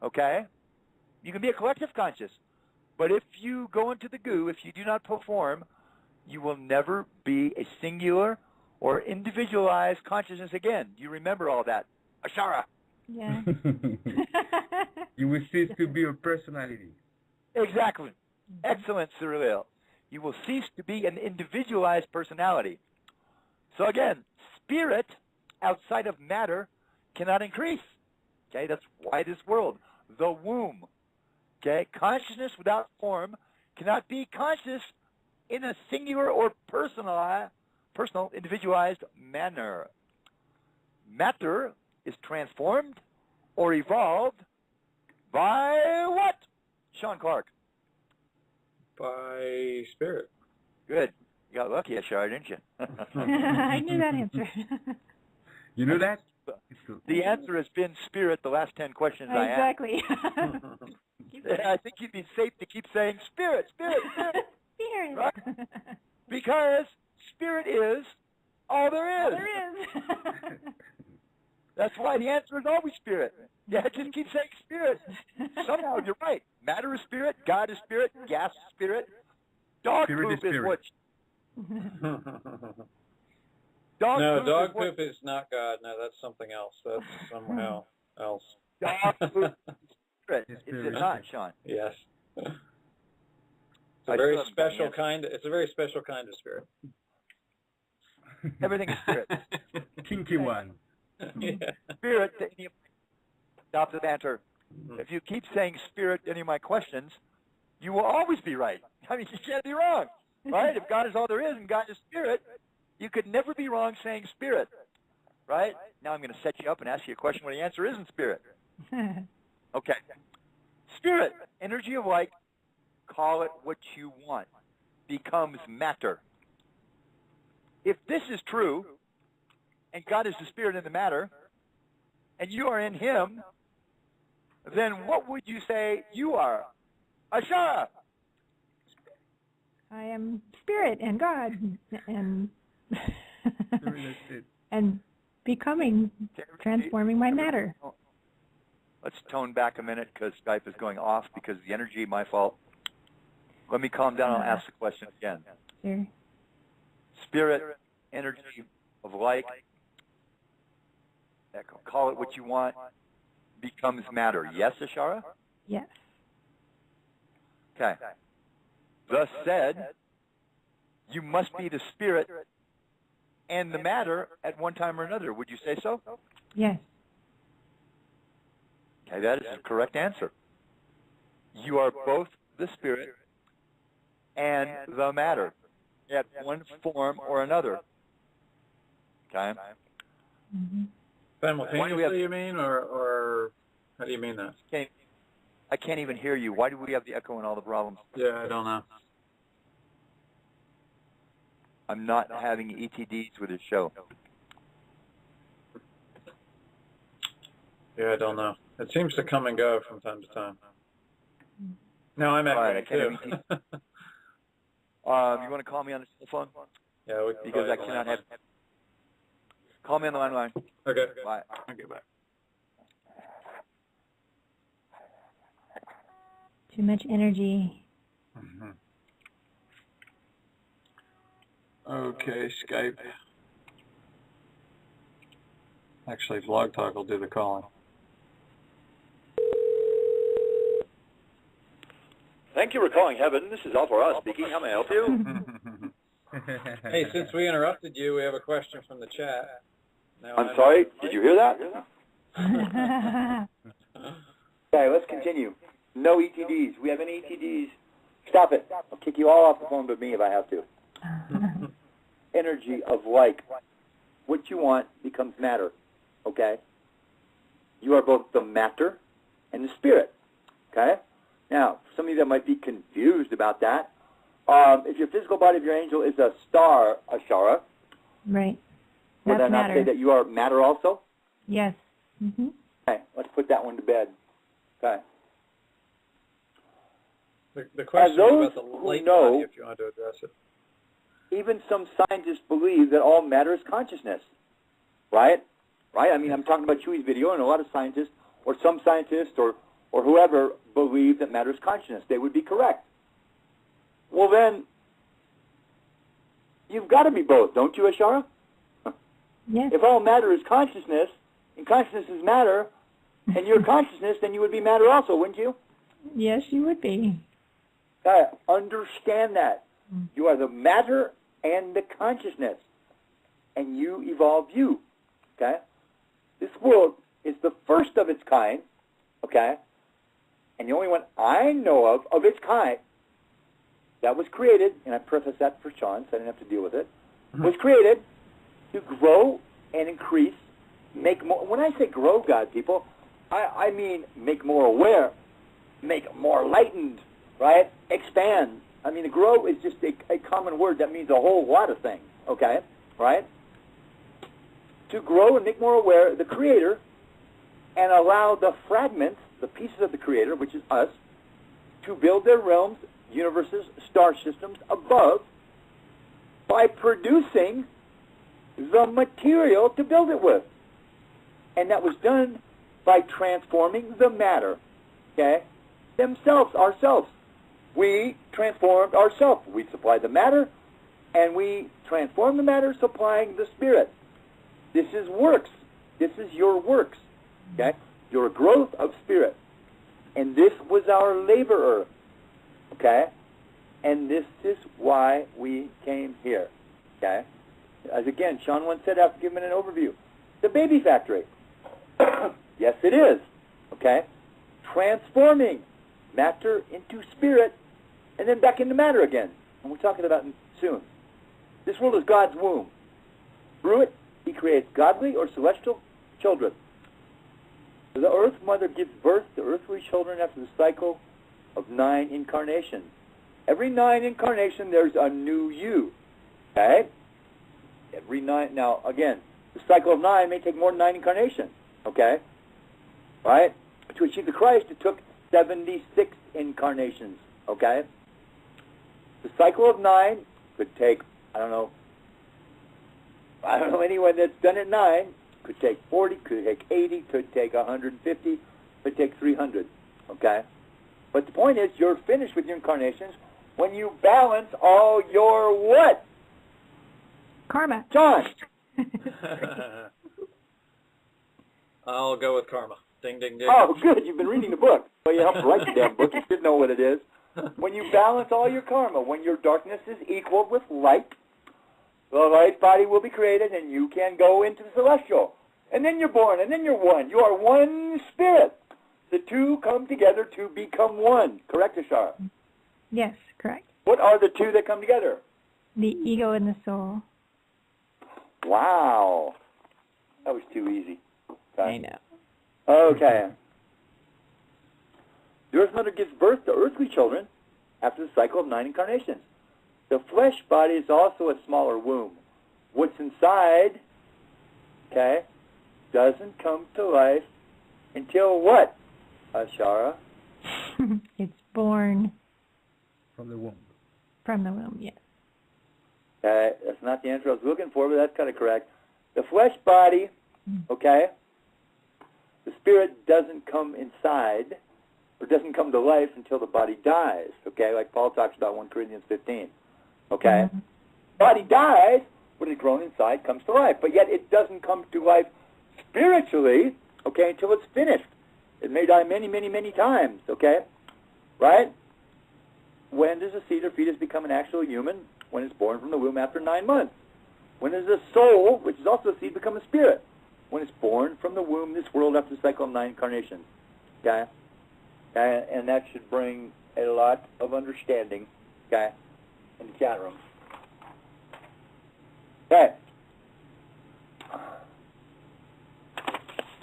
okay? You can be a collective conscious, but if you go into the goo, if you do not perform, you will never be a singular or individualized consciousness again. Do you remember all that? Allfaaraa. Yeah. You will cease to be a personality. Exactly. Excellent, Siriliel. You will cease to be an individualized personality. So again, spirit outside of matter cannot increase. Okay, that's why this world, the womb. Okay, consciousness without form cannot be conscious in a singular or personal, individualized manner. Matter is transformed or evolved by what? Shawn Clark. By spirit. Good. You got lucky, Allfaaraa, didn't you? I knew that answer. You know that? The answer has been spirit the last 10 questions I asked. Exactly. I think you'd be safe to keep saying spirit, spirit, spirit. Spirit. Right? Because spirit is all there is. There is. That's why the answer is always spirit. Yeah, just keep saying spirit. Somehow you're right. Matter is spirit, God is spirit, gas is spirit, dog Spirit poop is spirit. what? Dog poop is not God. No, that's something else. That's somehow else. Dog poop is spirit. It's Is it spirit. not, Shawn? Yes. It's I a very still haven't special gotten kind. It's a very special kind of spirit. Everything is spirit. Kinky one. Yeah. Spirit to any of my stop the banter. If you keep saying spirit to any of my questions, you will always be right. I mean, you can't be wrong, right? If God is all there is and God is spirit, you could never be wrong saying spirit, right? Now I'm going to set you up and ask you a question where the answer isn't spirit. Okay. Spirit, energy of light, call it what you want, becomes matter. If this is true, and God is the spirit in the matter, and you are in him, then what would you say you are? Allfaaraa. I am spirit and God and and becoming, transforming my matter. Let's tone back a minute because Skype is going off because of the energy, my fault. Let me calm down. I'll ask the question again. Sure. Spirit, energy of light, call it what you want, becomes matter. Yes, Allfaaraa? Yes. Okay. Thus said, you must be the spirit and the matter at one time or another. Would you say so? Yes. Okay, that is the correct answer. You are both the spirit and the matter at one form or another. Okay? Mm-hmm. Simultaneously, you mean, or how do you mean that? I can't even hear you. Why do we have the echo and all the problems? Yeah, I don't know. I'm not having ETDs with this show. Yeah, I don't know. It seems to come and go from time to time. No, I'm All right, I echoing can't too. have ETDs. You want to call me on the cell phone? Yeah, we Because I cannot have... Call me on the line. Okay. Bye. Okay, bye. Too much energy. Mm-hmm. Okay, Skype. Actually, Vlog Talk will do the calling. Thank you for calling Heaven. This is Allfaaraa speaking. How may I help you? Hey, since we interrupted you, we have a question from the chat. Now I'm sorry. Did you hear that? Okay, let's continue. No ETDs. We have any ETDs? Stop it. I'll kick you all off the phone but me if I have to. Energy of like. What you want becomes matter. Okay? You are both the matter and the spirit. Okay? Now, some of you that might be confused about that, if your physical body of your angel is a star, Allfaaraa, Right. would That's that not matter. say that you are matter also? Yes. Mm-hmm. Okay, let's put that one to bed. Okay. The question is about the light body, if you want to address it. Even some scientists believe that all matter is consciousness, right? Right? I mean, I'm talking about Chewy's video, and a lot of scientists, or some scientists, or whoever, believe that matter is consciousness. They would be correct. Well, then, you've got to be both, don't you, Ashara? Yes. If all matter is consciousness, and consciousness is matter, and you're consciousness, then you would be matter also, wouldn't you? Yes, you would be. Understand that. You are the matter and the consciousness, and you evolve you, okay? This world is the first of its kind, okay? And the only one I know of its kind, that was created, and I preface that for Shawn, so I didn't have to deal with it, was created to grow and increase, make more. When I say grow, God, people, I mean make more aware, make more enlightened, right? Expand. I mean, grow is just a common word that means a whole lot of things, okay? Right? To grow and make more aware, the Creator, and allow the fragments, the pieces of the Creator, which is us, to build their realms, universes, star systems above by producing the material to build it with. And that was done by transforming the matter, okay? Themselves, ourselves. We transformed ourselves. We supplied the matter, and we transformed the matter, supplying the spirit. This is works. This is your works, okay? Your growth of spirit. And this was our laborer, okay? And this is why we came here, okay? As again, Shawn once said after giving an overview, the baby factory. Yes, it is, okay? Transforming matter into spirit, and then back into matter again. And we're talking about it soon. This world is God's womb. Through it, He creates godly or celestial children. The Earth Mother gives birth to earthly children after the cycle of 9 incarnations. Every 9 incarnation, there's a new you. Okay? Every 9. Now, again, the cycle of 9 may take more than 9 incarnations. Okay? Right? To achieve the Christ, it took 76 incarnations. Okay? The cycle of 9 could take, I don't know anyone that's done it 9. Could take 40, could take 80, could take 150, could take 300. Okay? But the point is, you're finished with your incarnations when you balance all your what? Karma. Shawn. I'll go with karma. Ding, ding, ding. Oh, good. You've been reading the book. Well, you helped write the damn book. You should know what it is. When you balance all your karma, when your darkness is equal with light, the light body will be created, and you can go into the celestial. And then you're born, and then you're one. You are one spirit. The two come together to become one. Correct, Ashara? Yes, correct. What are the two that come together? The ego and the soul. Wow. That was too easy. Okay. I know. Okay. The Earth Mother gives birth to earthly children after the cycle of 9 incarnations. The flesh body is also a smaller womb. What's inside, okay, doesn't come to life until what, Ashara? It's born From the womb. from the womb, yes. Okay, that's not the answer I was looking for, but that's kind of correct. The flesh body, okay, the spirit doesn't come inside, or doesn't come to life until the body dies, okay, like Paul talks about 1 Corinthians 15, okay? Mm-hmm. Body dies, what is grown inside comes to life, but yet it doesn't come to life spiritually, okay, until it's finished. It may die many, many, many times, okay, right? When does a seed or fetus become an actual human? When it's born from the womb after 9 months. When does a soul, which is also a seed, become a spirit? When it's born from the womb, this world, after the cycle of 9 incarnations. Okay? And that should bring a lot of understanding, okay, in the chat room. Okay.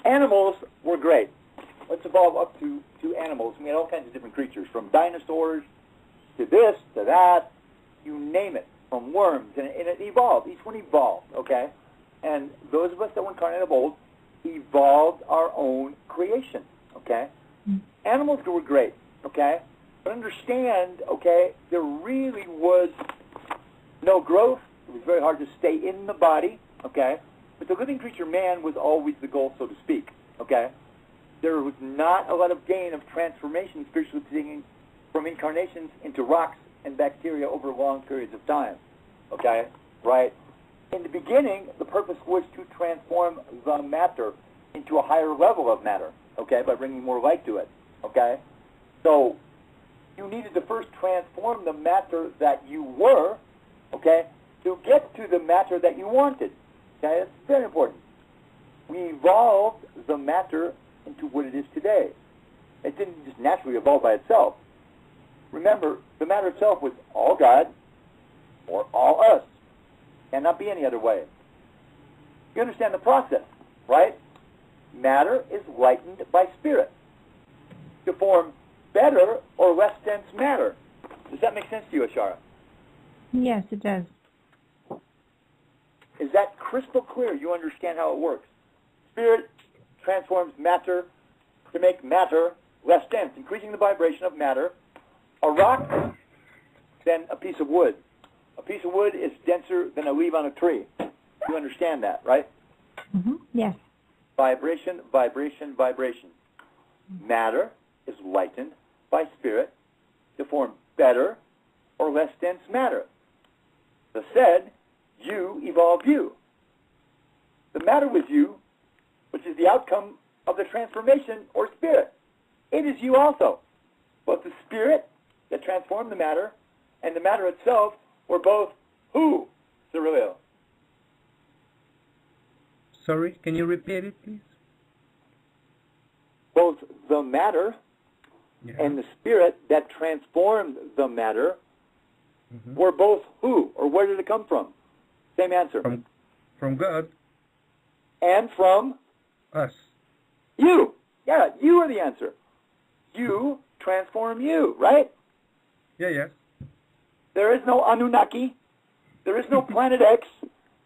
Animals were great. Let's evolve up to animals. We had all kinds of different creatures, from dinosaurs to this, to that, you name it, from worms, and it evolved. Each one evolved, okay? And those of us that were incarnate of old evolved our own creation, okay? Animals were great, okay? But understand, okay, there really was no growth. It was very hard to stay in the body, okay? But the living creature man was always the goal, so to speak, okay? There was not a lot of gain of transformation, spiritually speaking, from incarnations into rocks and bacteria over long periods of time, okay? Right? In the beginning, the purpose was to transform the matter into a higher level of matter, okay, by bringing more light to it, okay? So you needed to first transform the matter that you were, okay, to get to the matter that you wanted, okay? That's very important. We evolved the matter into what it is today. It didn't just naturally evolve by itself. Remember, the matter itself was all God or all us. Cannot be any other way. You understand the process, right? Matter is lightened by spirit to form better or less dense matter. Does that make sense to you, Allfaaraa? Yes, it does. Is that crystal clear? You understand how it works? Spirit transforms matter to make matter less dense, increasing the vibration of matter. A rock, then a piece of wood. A piece of wood is denser than a leaf on a tree. You understand that, right? Mm-hmm. Yes. Vibration, vibration, vibration. Matter is lightened by spirit to form better or less dense matter. The said, you evolve you. The matter was you, which is the outcome of the transformation or spirit. It is you also. Both the spirit that transformed the matter and the matter itself were both who, Siriliel? Sorry, can you repeat it, please? Both the matter and the spirit that transformed the matter were both who, or where did it come from? Same answer. From God. And from? Us. You. Yeah, you are the answer. You transform you, right? Yeah, yes. There is no Anunnaki. There is no Planet X.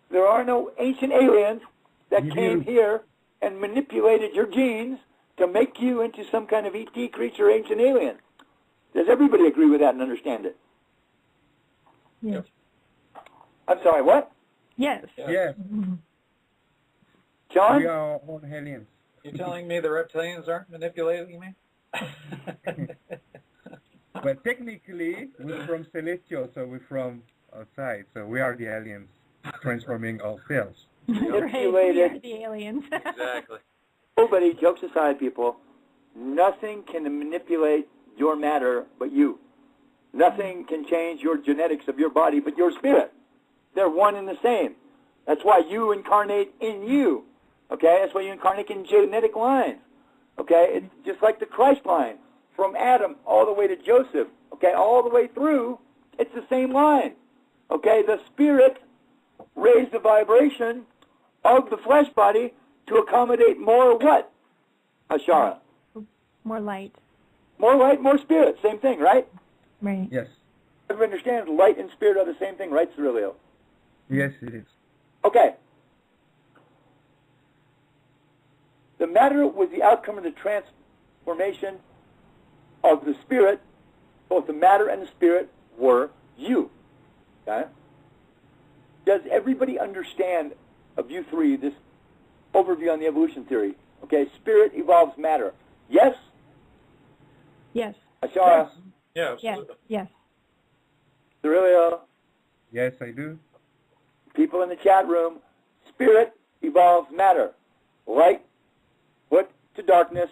There are no ancient aliens that came here and manipulated your genes to make you into some kind of ET creature, ancient alien. Does everybody agree with that and understand it? Yes. I'm sorry, what? Yes. Yes. Mm-hmm. Shawn? We are all aliens. You telling me the reptilians aren't manipulating me? But technically, we're from celestial, so we're from outside. So we are the aliens transforming ourselves. Manipulated. Right. The aliens. Exactly. Nobody, jokes aside, people, nothing can manipulate your matter but you. Nothing can change your genetics of your body but your spirit. They're one and the same. That's why you incarnate in you. Okay? That's why you incarnate in genetic lines. Okay? It's just like the Christ line. From Adam all the way to Joseph. Okay? All the way through, it's the same line. Okay? The spirit raised the vibration of the flesh body to accommodate more what? Allfaaraa? More light. More light, more spirit. Same thing, right? Right. Yes. Everyone understands light and spirit are the same thing, right, Siriliel? Yes, it is. Okay. The matter was the outcome of the transformation of the spirit. Both the matter and the spirit were you. Okay? Does everybody understand of you three this overview on the evolution theory? Okay, spirit evolves matter. Yes? Yes. Allfaaraa? Yeah, Yes. absolutely. Yes. Siriliel? Yes, I do. People in the chat room, spirit evolves matter. Light put to darkness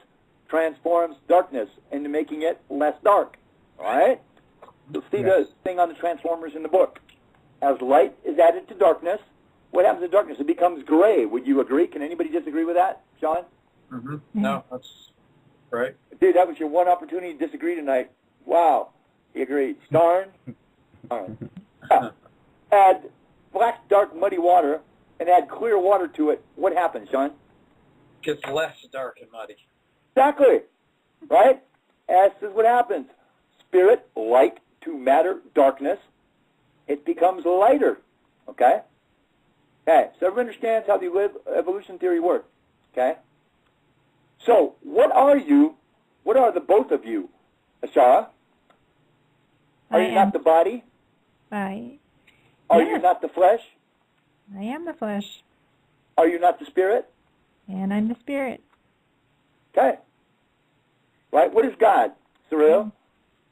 transforms darkness into making it less dark. All right? You'll see the thing on the Transformers in the book. As light is added to darkness, what happens to darkness? It becomes gray. Would you agree? Can anybody disagree with that, Shawn? Mm-hmm. No, that's right. Dude, that was your one opportunity to disagree tonight. Wow. He agreed. Darn. All right. Yeah. Add black, dark, muddy water and add clear water to it. What happens, Shawn? Gets less dark and muddy. Exactly. Right? As is what happens. Spirit, light to matter, darkness. It becomes lighter. Okay? Okay. So everyone understands how the evolution theory works. Okay? So, what are you? What are the both of you? Allfaaraa? Are you not the body? Are you not the flesh? I am the flesh. Are you not the spirit? And I'm the spirit. Okay. Right? What is God, Siriliel?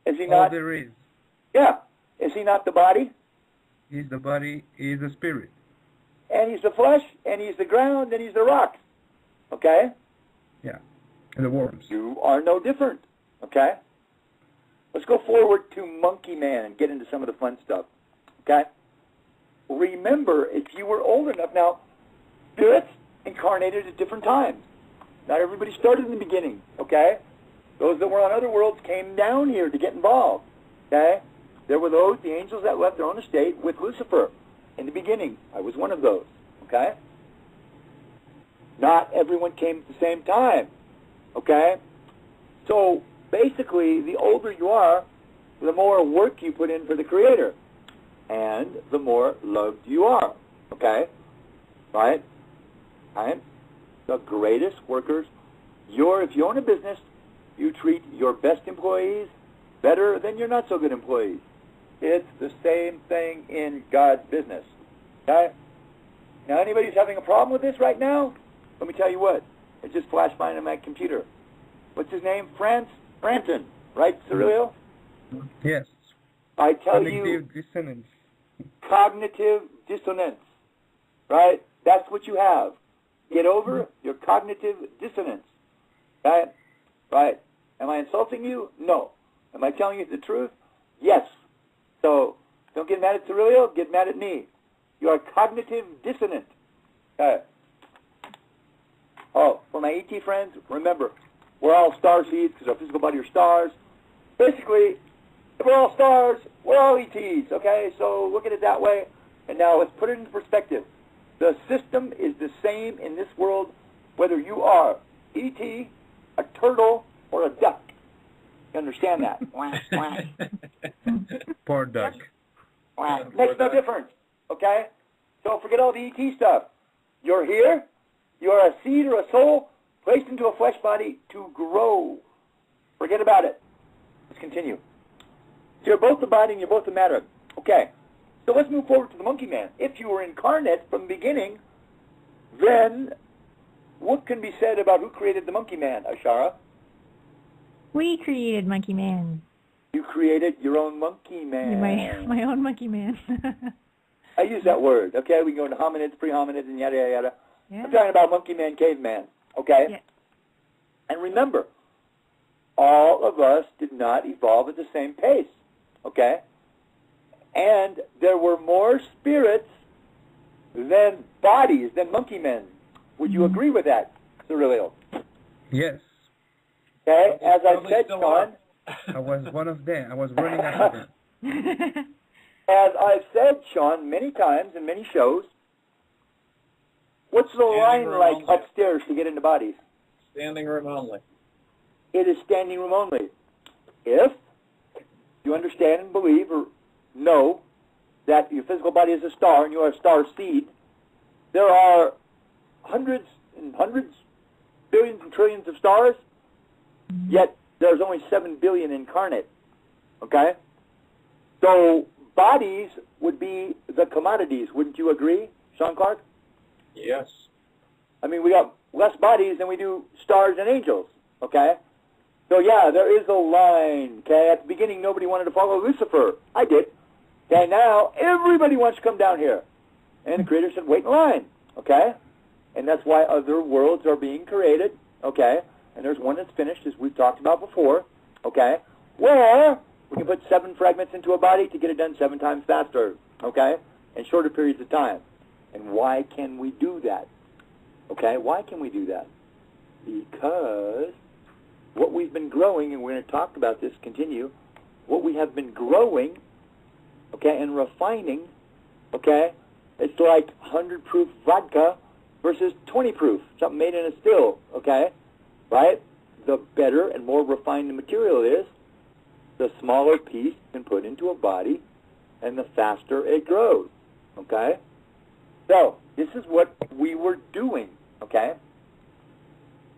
Is he not? All there is. Yeah. Is he not the body? He's the body, he's the spirit. And he's the flesh, and he's the ground, and he's the rock. Okay? Yeah. And the worms. You are no different. Okay? Let's go forward to Monkey Man and get into some of the fun stuff. Okay? Remember, if you were old enough, now, spirits incarnated at different times. Not everybody started in the beginning. Okay? Those that were on other worlds came down here to get involved. Okay? There were those, the angels that left their own estate with Lucifer in the beginning. I was one of those. Okay? Not everyone came at the same time. Okay? So, basically, the older you are, the more work you put in for the Creator. And the more loved you are. Okay? Right? Right? The greatest workers. If you own a business, you treat your best employees better than your not-so-good employees. It's the same thing in God's business. Okay? Now, anybody who's having a problem with this right now, let me tell you what. It just flashed by on my computer. What's his name? Franton. Right, Siriliel? Yes. I tell you... Cognitive dissonance. Cognitive dissonance. Right? That's what you have. Get over your cognitive dissonance. Right? Right. Am I insulting you? No. Am I telling you the truth? Yes. So, don't get mad at Siriliel, get mad at me. You are cognitive dissonant. Okay. Oh, for my ET friends, remember, we're all star seeds because our physical body are stars. Basically, if we're all stars, we're all ETs, okay? So look at it that way. And now let's put it into perspective. The system is the same in this world whether you are ET, a turtle, or a duck. You understand that? Poor duck. Makes no difference, okay? So forget all the ET stuff. You're here. You are a seed or a soul placed into a flesh body to grow. Forget about it. Let's continue. So you're both the body and you're both the matter. Okay. So let's move forward to the Monkey Man. If you were incarnate from the beginning, then what can be said about who created the Monkey Man, Allfaaraa? We created Monkey Man. You created your own Monkey Man. My own Monkey Man. I use that word, okay? We can go into hominids, pre-hominids, and yada, yada, yada. Yeah. I'm talking about Monkey Man, Caveman, okay? Yeah. And remember, all of us did not evolve at the same pace, okay? And there were more spirits than bodies, than Monkey Men. Would you agree with that, Siriliel? Yes. Okay, as I said, Shawn. I was one of them. I was running after them. As I've said, Shawn, many times in many shows, what's the line like upstairs to get into bodies? Standing room only. It is standing room only. If you understand and believe or know that your physical body is a star and you are a star seed, there are hundreds and hundreds, billions and trillions of stars, yet there's only 7 billion incarnate. Okay? So bodies would be the commodities, wouldn't you agree, Shawn Clark? Yes. I mean, we got less bodies than we do stars and angels, okay? So, yeah, there is a line, okay? At the beginning, nobody wanted to follow Lucifer. I did. Okay, now everybody wants to come down here. And the Creator said, wait in line, okay? And that's why other worlds are being created, okay? And there's one that's finished, as we've talked about before, okay? Where we can put 7 fragments into a body to get it done 7 times faster, okay? In shorter periods of time. And why can we do that? Okay, why can we do that? Because what we've been growing, and we're going to talk about this, continue, what we have been growing, okay, and refining, okay, it's like 100 proof vodka versus 20 proof, something made in a still, okay, right? The better and more refined the material is, the smaller piece you can put into a body, and the faster it grows, okay? So, this is what we were doing, okay?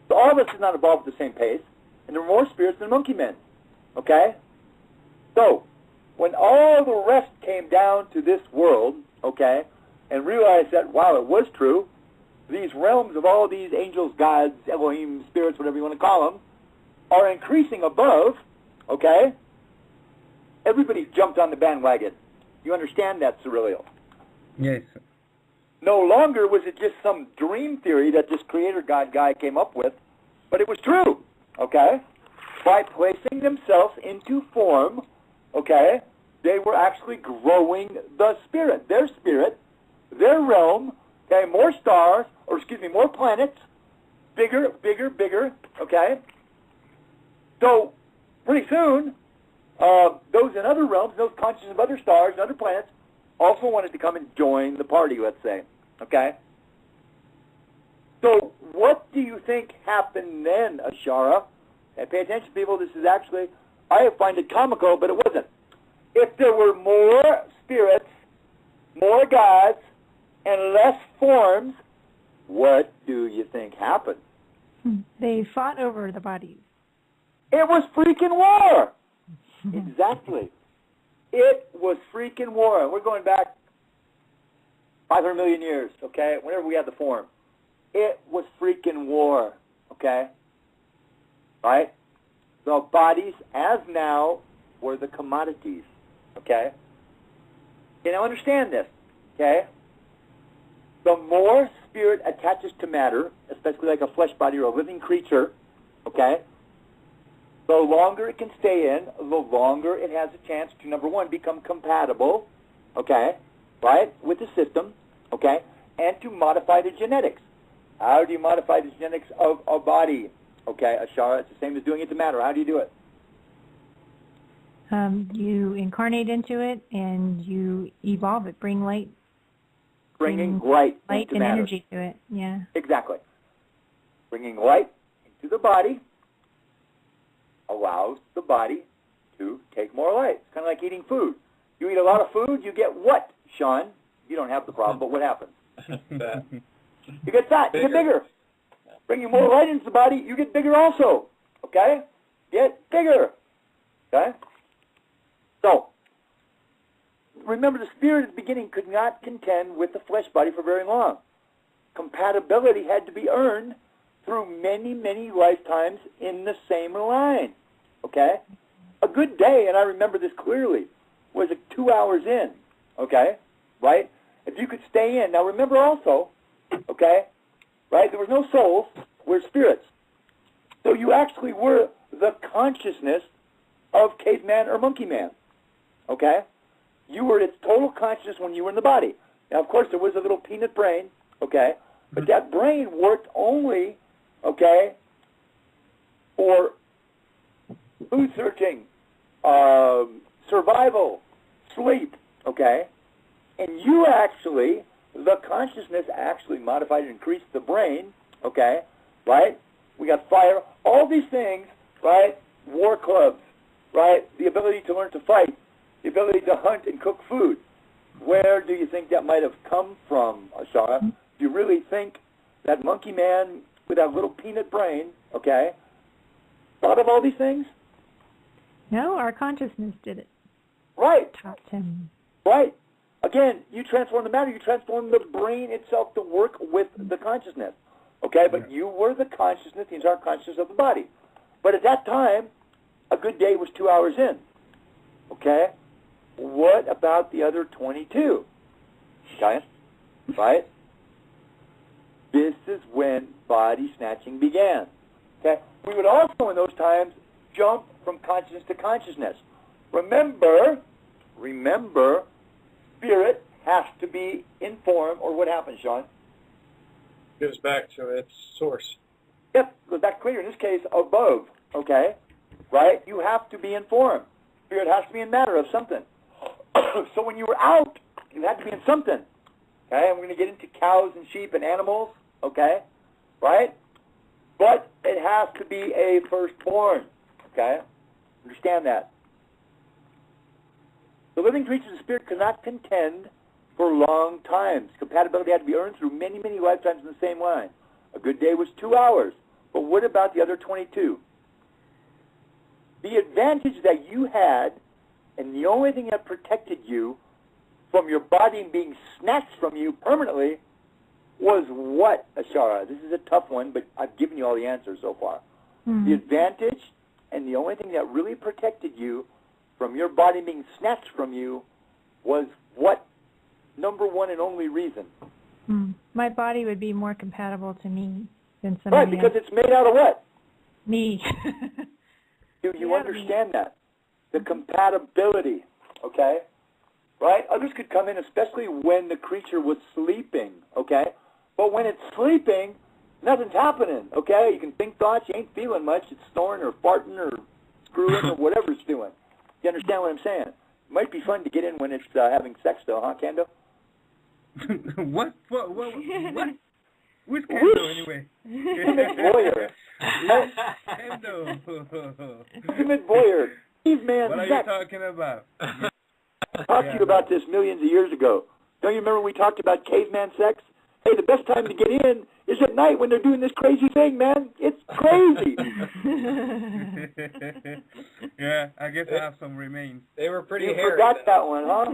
So all of us did not evolve at the same pace, and there were more spirits than Monkey Men, okay? So, when all the rest came down to this world, okay, and realized that, wow, it was true, these realms of all these angels, gods, Elohim, spirits, whatever you want to call them, are increasing above, okay, everybody jumped on the bandwagon. You understand that, Siriliel? Yes. No longer was it just some dream theory that this creator God guy came up with, but it was true, okay? By placing themselves into form, okay, they were actually growing the spirit, their realm, okay, more stars, or excuse me, more planets, bigger, bigger, bigger, okay? So, pretty soon, those in other realms, those conscious of other stars and other planets, also wanted to come and join the party, let's say, okay? So, what do you think happened then, Ashara? And pay attention, people, this is actually, I find it comical, but it wasn't. If there were more spirits, more gods, and less forms, what do you think happened? They fought over the bodies. It was freaking war! Exactly. It was freaking war. And we're going back 500 million years, okay, whenever we had the form. It was freaking war, okay? Right? The bodies, as now, were the commodities, okay? You now understand this, okay? The more spirit attaches to matter, especially like a flesh body or a living creature, okay, the longer it can stay in, the longer it has a chance to, number one, become compatible, okay, right, with the system, okay, and to modify the genetics. How do you modify the genetics of a body? Okay, Ashara, it's the same as doing it to matter. How do you do it? You incarnate into it and you evolve it, bring light. Bringing light and matter. Energy to it, yeah. Exactly. Bringing light into the body allows the body to take more light. It's kind of like eating food. You eat a lot of food, you get what, Shawn? You don't have the problem, but what happens? You get fat, you get bigger. Bringing more light into the body, you get bigger also. Okay? Get bigger. Okay? So, remember the spirit at the beginning could not contend with the flesh body for very long. Compatibility had to be earned through many, many lifetimes in the same line. Okay? A good day, and I remember this clearly, was 2 hours in. Okay? Right? If you could stay in. Now remember also, okay, right, there was no souls, we're spirits. So you actually were the consciousness of caveman or monkey man. Okay? You were its total consciousness when you were in the body. Now, of course, there was a little peanut brain, okay, but that brain worked only, okay, for food searching, survival, sleep, okay? And you actually, the consciousness actually modified and increased the brain, okay, right? We got fire, all these things, right? War clubs, right? The ability to learn to fight, the ability to hunt and cook food. Where do you think that might have come from, Ashara? Do you really think that monkey man with that little peanut brain, okay, thought of all these things? No, our consciousness did it. Right. Taught him. Right. Again, you transform the matter, you transform the brain itself to work with the consciousness. Okay, but you were the consciousness, the entire consciousness of the body. But at that time, a good day was 2 hours in. Okay? What about the other 22? Okay? Right? This is when body snatching began. Okay? We would also in those times jump from consciousness to consciousness. Remember, spirit has to be in form, or what happens, Shawn? Goes back to its source. Yep, goes back clear. In this case, above, okay? Right? You have to be in form. Spirit has to be in matter of something. So when you were out, you had to be in something. Okay? And we're going to get into cows and sheep and animals, okay? Right? But it has to be a firstborn, okay? Understand that. The living creatures of spirit could not contend for long times. Compatibility had to be earned through many, many lifetimes in the same line. A good day was 2 hours. But what about the other 22? The advantage that you had And the only thing that protected you from your body being snatched from you permanently was what, Ashara? This is a tough one, but I've given you all the answers so far. The advantage and the only thing that really protected you from your body being snatched from you was what? Number one and only reason. My body would be more compatible to me than somebody Right, because it's made out of what? Me. Do you understand that? The compatibility, okay? Right? Others could come in, especially when the creature was sleeping, okay? But when it's sleeping, nothing's happening, okay? You can think thoughts, you ain't feeling much. It's snoring or farting or screwing or whatever it's doing. You understand what I'm saying? It might be fun to get in when it's having sex, though, huh, Kendo? What? Who's Kendo, anyway? Timid Boyer. Kendo. Timid Boyer. Caveman What are sex. you talking about? I talked to you about this millions of years ago. Don't you remember we talked about caveman sex? Hey, the best time to get in is at night when they're doing this crazy thing, man. It's crazy. Yeah, I guess I have some remains. They were pretty You hairy. forgot that one, huh?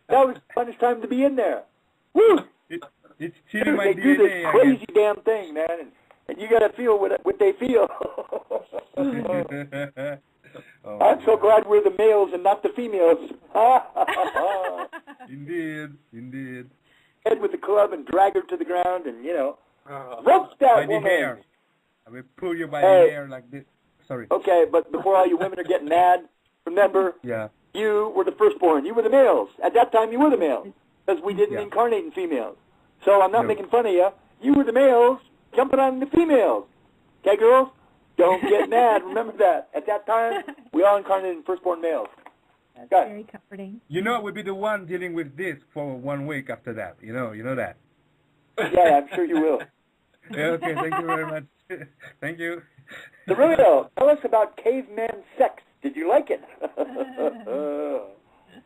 That was the funnest time to be in there. Woo! It's cheating my They do this DNA, crazy damn thing, man, and you got to feel what they feel. Oh, I'm so glad we're the males and not the females. Indeed. Head with the club and drag her to the ground and, roast that By the woman. hair. I will pull you by the hair like this. Sorry. Okay, but before all you women are getting mad, remember, you were the firstborn. You were the males. At that time, you were the males because we didn't incarnate in females. So I'm not making fun of you. You were the males jumping on the females. Okay, girls? Don't get mad. Remember that. At that time, we all incarnated in firstborn males. That's very comforting. You know, I will be the one dealing with this for 1 week after that. You know that. Yeah, I'm sure you will. Okay, thank you very much. Thank you. Siriliel, tell us about caveman sex. Did you like it?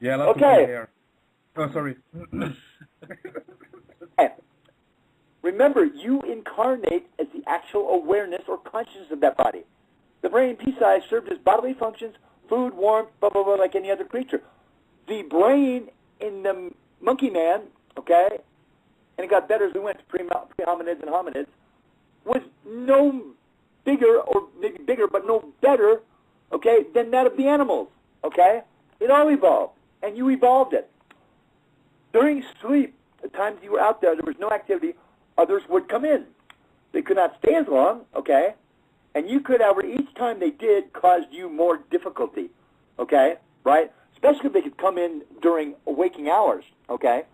Yeah, lots of hair. Oh, sorry. Remember, you incarnate as the actual awareness or consciousness of that body. The brain, pea-size, served as bodily functions, food, warmth, blah, blah, blah, like any other creature. The brain in the monkey man, okay, and it got better as we went to pre-hominids and hominids, was no bigger, or maybe bigger, but no better, okay, than that of the animals, okay? It all evolved, and you evolved it. During sleep, the times you were out there, there was no activity, others would come in. They could not stay as long, okay? And you could, however, each time they did, caused you more difficulty, okay? Right? Especially if they could come in during waking hours, okay?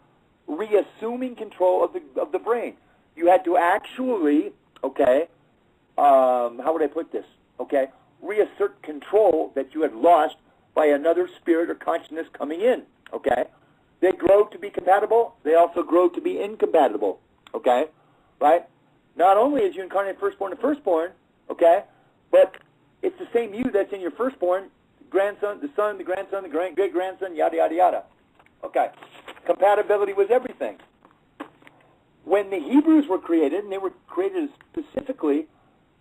Reassuming control of the brain. You had to actually, okay, how would I put this? Okay? Reassert control that you had lost by another spirit or consciousness coming in, okay? They grow to be compatible. They also grow to be incompatible, okay? Right? Not only is you incarnate firstborn to firstborn, okay, but it's the same you that's in your firstborn, grandson, the son, the grandson, the great-grandson, yada, yada, yada. Okay. Compatibility was everything. When the Hebrews were created, and they were created specifically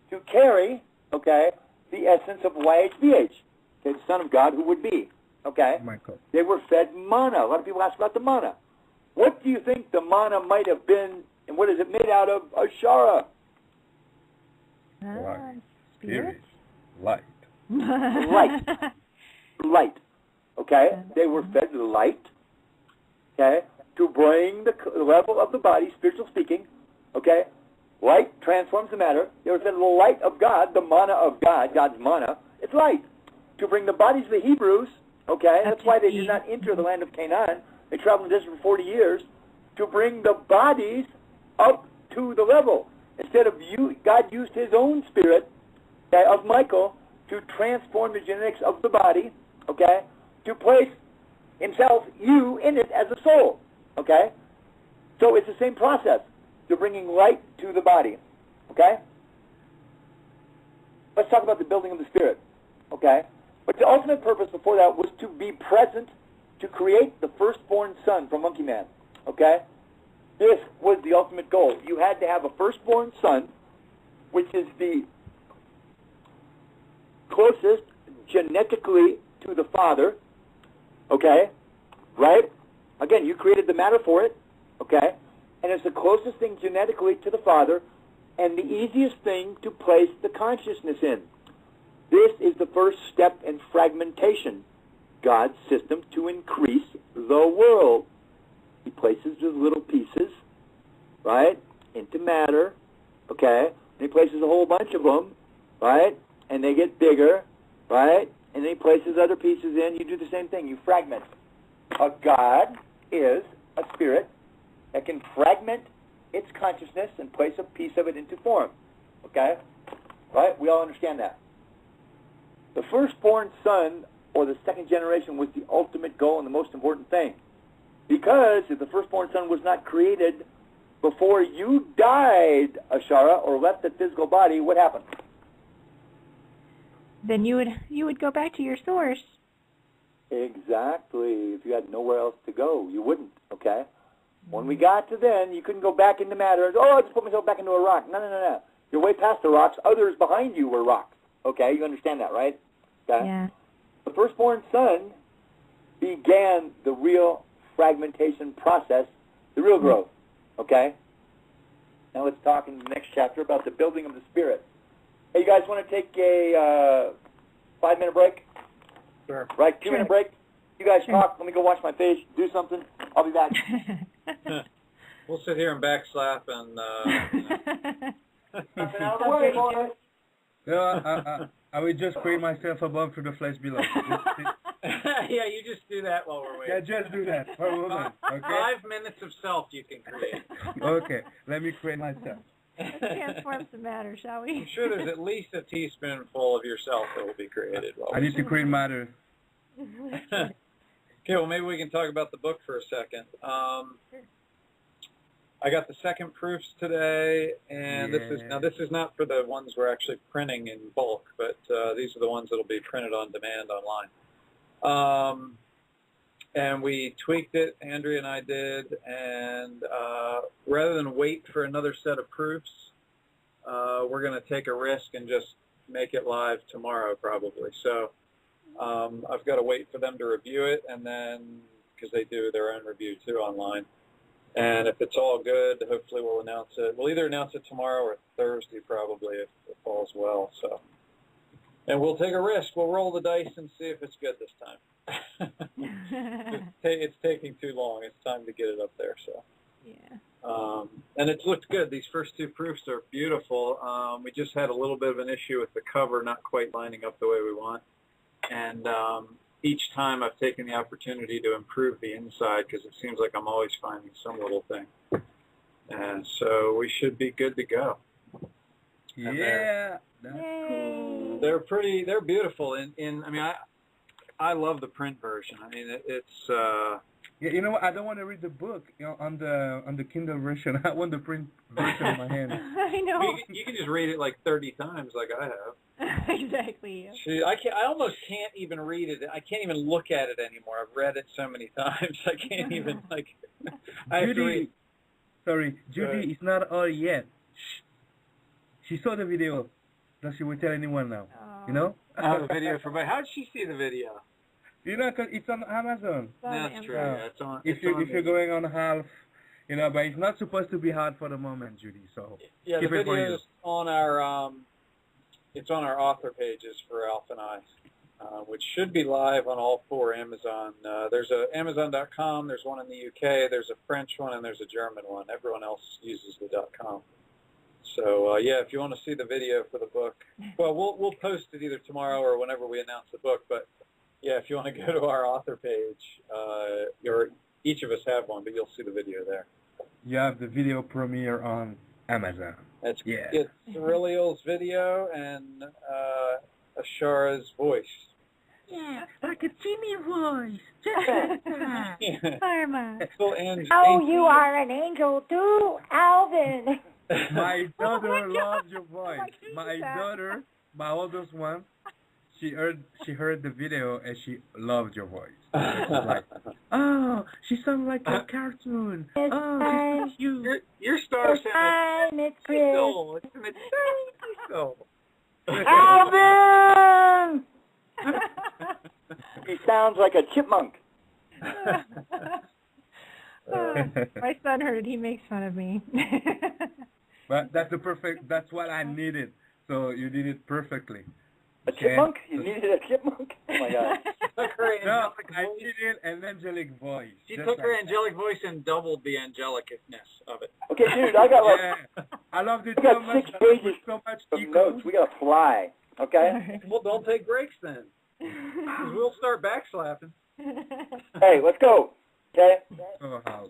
to carry, okay, the essence of YHVH, okay, the Son of God who would be, okay? Michael. They were fed manna. A lot of people ask about the manna. What do you think the manna might have been, and what is it made out of? Ashara. Spirit? Light. Light. Okay? They were fed light, okay, to bring the level of the body, spiritual speaking, okay? Light transforms the matter. They were fed the light of God, the manna of God, God's manna. It's light. To bring the bodies of the Hebrews, okay? That's why they did not enter the land of Canaan. They traveled in the desert for 40 years to bring the bodies up to the level. Instead of God used his own spirit, okay, of Michael to transform the genetics of the body, okay, to place himself, you, in it as a soul, okay? So it's the same process. They're bringing light to the body, okay? Let's talk about the building of the spirit, okay? But the ultimate purpose before that was to be present to create the firstborn son from Monkey Man, okay? This was the ultimate goal. You had to have a firstborn son, which is the closest genetically to the father, okay? Right? Again, you created the matter for it, okay? And it's the closest thing genetically to the Father and the easiest thing to place the consciousness in. This is the first step in fragmentation, God's system to increase the world. He places the little pieces, right, into matter, okay? And he places a whole bunch of them, right? And they get bigger, right? And then he places other pieces in. You do the same thing. You fragment. A God is a spirit that can fragment its consciousness and place a piece of it into form, okay? Right? We all understand that. The firstborn son, or the second generation, was the ultimate goal and the most important thing. Because if the firstborn son was not created before you died, Ashara, or left the physical body, what happened? Then you would go back to your source. Exactly. If you had nowhere else to go, you wouldn't, okay? When we got to then, you couldn't go back into matter. Oh, I just put myself back into a rock. No, no, no, no. You're way past the rocks. Others behind you were rocks. Okay, you understand that, right? Okay? Yeah. The firstborn son began the real fragmentation process, the real growth. Okay? Now let's talk in the next chapter about the building of the spirit. Hey, you guys want to take a 5-minute break? Sure. Right, 2-minute break? You guys talk. Let me go wash my face, do something. I'll be back. We'll sit here and backslap and... Nothing out of the way, boys. No, I will just create myself above to the flesh below. Yeah, you just do that while we're waiting. Yeah, just do that for a moment, okay? 5 minutes of self you can create. Okay, let me create myself. Let's transform some matter, shall we? I'm sure there's at least a teaspoonful of yourself that will be created. I need to create matter. Okay, well, maybe we can talk about the book for a second. I got the second proofs today, and this is not for the ones we're actually printing in bulk, but these are the ones that will be printed on demand online. And we tweaked it, Andrea and I did, and rather than wait for another set of proofs, we're going to take a risk and just make it live tomorrow probably. So I've got to wait for them to review it, and then, because they do their own review too online. And if it's all good, hopefully we'll announce it. We'll either announce it tomorrow or Thursday probably if it falls well. So, and we'll take a risk. We'll roll the dice and see if it's good this time. It's taking too long. It's time to get it up there. So. Yeah. And it's looked good. These first two proofs are beautiful. We just had a little bit of an issue with the cover not quite lining up the way we want. And each time I've taken the opportunity to improve the inside because it seems like I'm always finding some little thing. And so we should be good to go. And Yeah, that's cool. they're beautiful. I mean, I love the print version. I mean, it's... Yeah, you know what? I don't want to read the book on the Kindle version. I want the print version in my hand. I know. You can just read it like 30 times like I have. Exactly. I almost can't even read it. I can't even look at it anymore. I've read it so many times. I can't even, like... I have to read. Sorry, Judy, it's not all yet. Shh. She saw the video. Does she will tell anyone now? You know? I have a video for... How did she see the video? You know, 'cause it's on Amazon. That's true. Yeah, it's on. If you're going on half, you know, but it's not supposed to be hard for the moment, Judy. So yeah, keep the it for video you. is on our it's on our author pages for Alf and I, which should be live on all 4 Amazon. There's a Amazon.com. There's one in the UK. There's a French one and there's a German one. Everyone else uses the .com. So yeah, if you want to see the video for the book, well, we'll post it either tomorrow or whenever we announce the book, but. Yeah, if you want to go to our author page, each of us have one, but you'll see the video there. You have the video premiere on Amazon. It's Siriliel's video and Ashara's voice. Yeah, like a teeny voice. Karma. You are an angel too, Alvin. My daughter loves your voice. My daughter, my oldest one, she heard the video and she loved your voice. Like, oh, she sounds like a cartoon. It's oh, she's cute. Your star sound it's soul. It's an soul. Alvin! He sounds like a chipmunk. My son heard it. He makes fun of me. But that's what I needed. So you did it perfectly. A chipmunk? You needed a chipmunk? Oh my God. No, I needed an angelic voice. She took her angelic voice and doubled the angelicness of it. Okay, dude, I got like... I loved it I got so much. 6 pages So much of ego. notes. We got to fly, okay? Well, don't take breaks then. 'Cause we'll start backslapping. Hey, let's go, okay? Oh, how?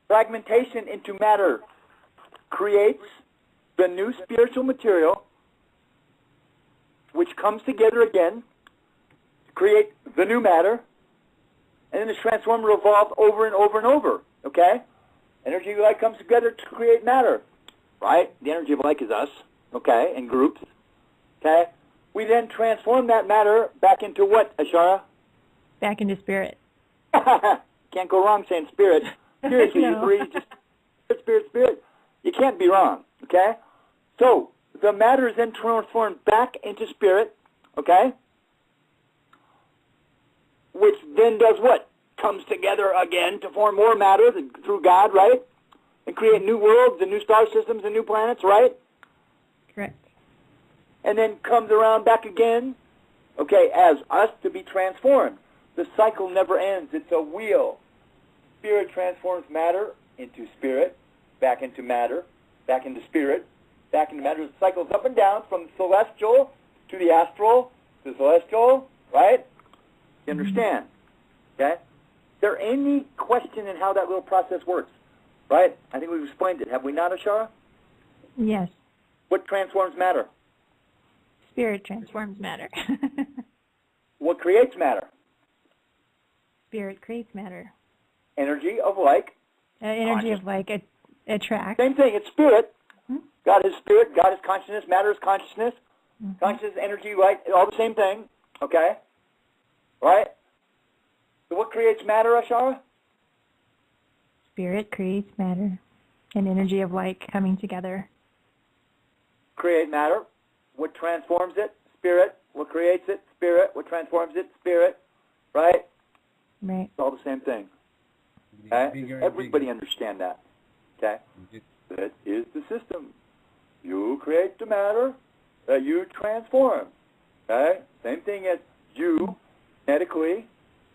Fragmentation into matter creates the new spiritual material, which comes together again to create the new matter, and then this transformer revolves over and over and over, okay? Energy of light comes together to create matter, right? The energy of light is us, okay, in groups, okay? We then transform that matter back into what, Ashara? Back into spirit. Can't go wrong saying spirit. Seriously, No. you breathe just spirit. You can't be wrong, okay? So, the matter is then transformed back into spirit, okay? Which then does what? Comes together again to form more matter through God, right? And create new worlds and new star systems and new planets, right? Correct. And then comes around back again, okay, as us to be transformed. The cycle never ends. It's a wheel. Spirit transforms matter into spirit, back into matter, back into spirit, back into matter. It cycles up and down from the celestial to the astral to the celestial, right? You understand? Okay? Is there any question in how that little process works? Right? I think we've explained it. Have we not, Ashara? Yes. What transforms matter? Spirit transforms matter. What creates matter? Spirit creates matter. Energy of like. Energy of like attract. Same thing. It's spirit. Hmm? God is spirit. God is consciousness. Matter is consciousness. Mm-hmm. Consciousness, energy, light, all the same thing. Okay? Right? So what creates matter, Ashara? Spirit creates matter. And energy of like coming together. Create matter. What transforms it? Spirit. What creates it? Spirit. What transforms it? Spirit. Right? Right. It's all the same thing. Okay? Everybody understand that. Okay? That is the system. You create the matter that you transform. Okay? Same thing as you genetically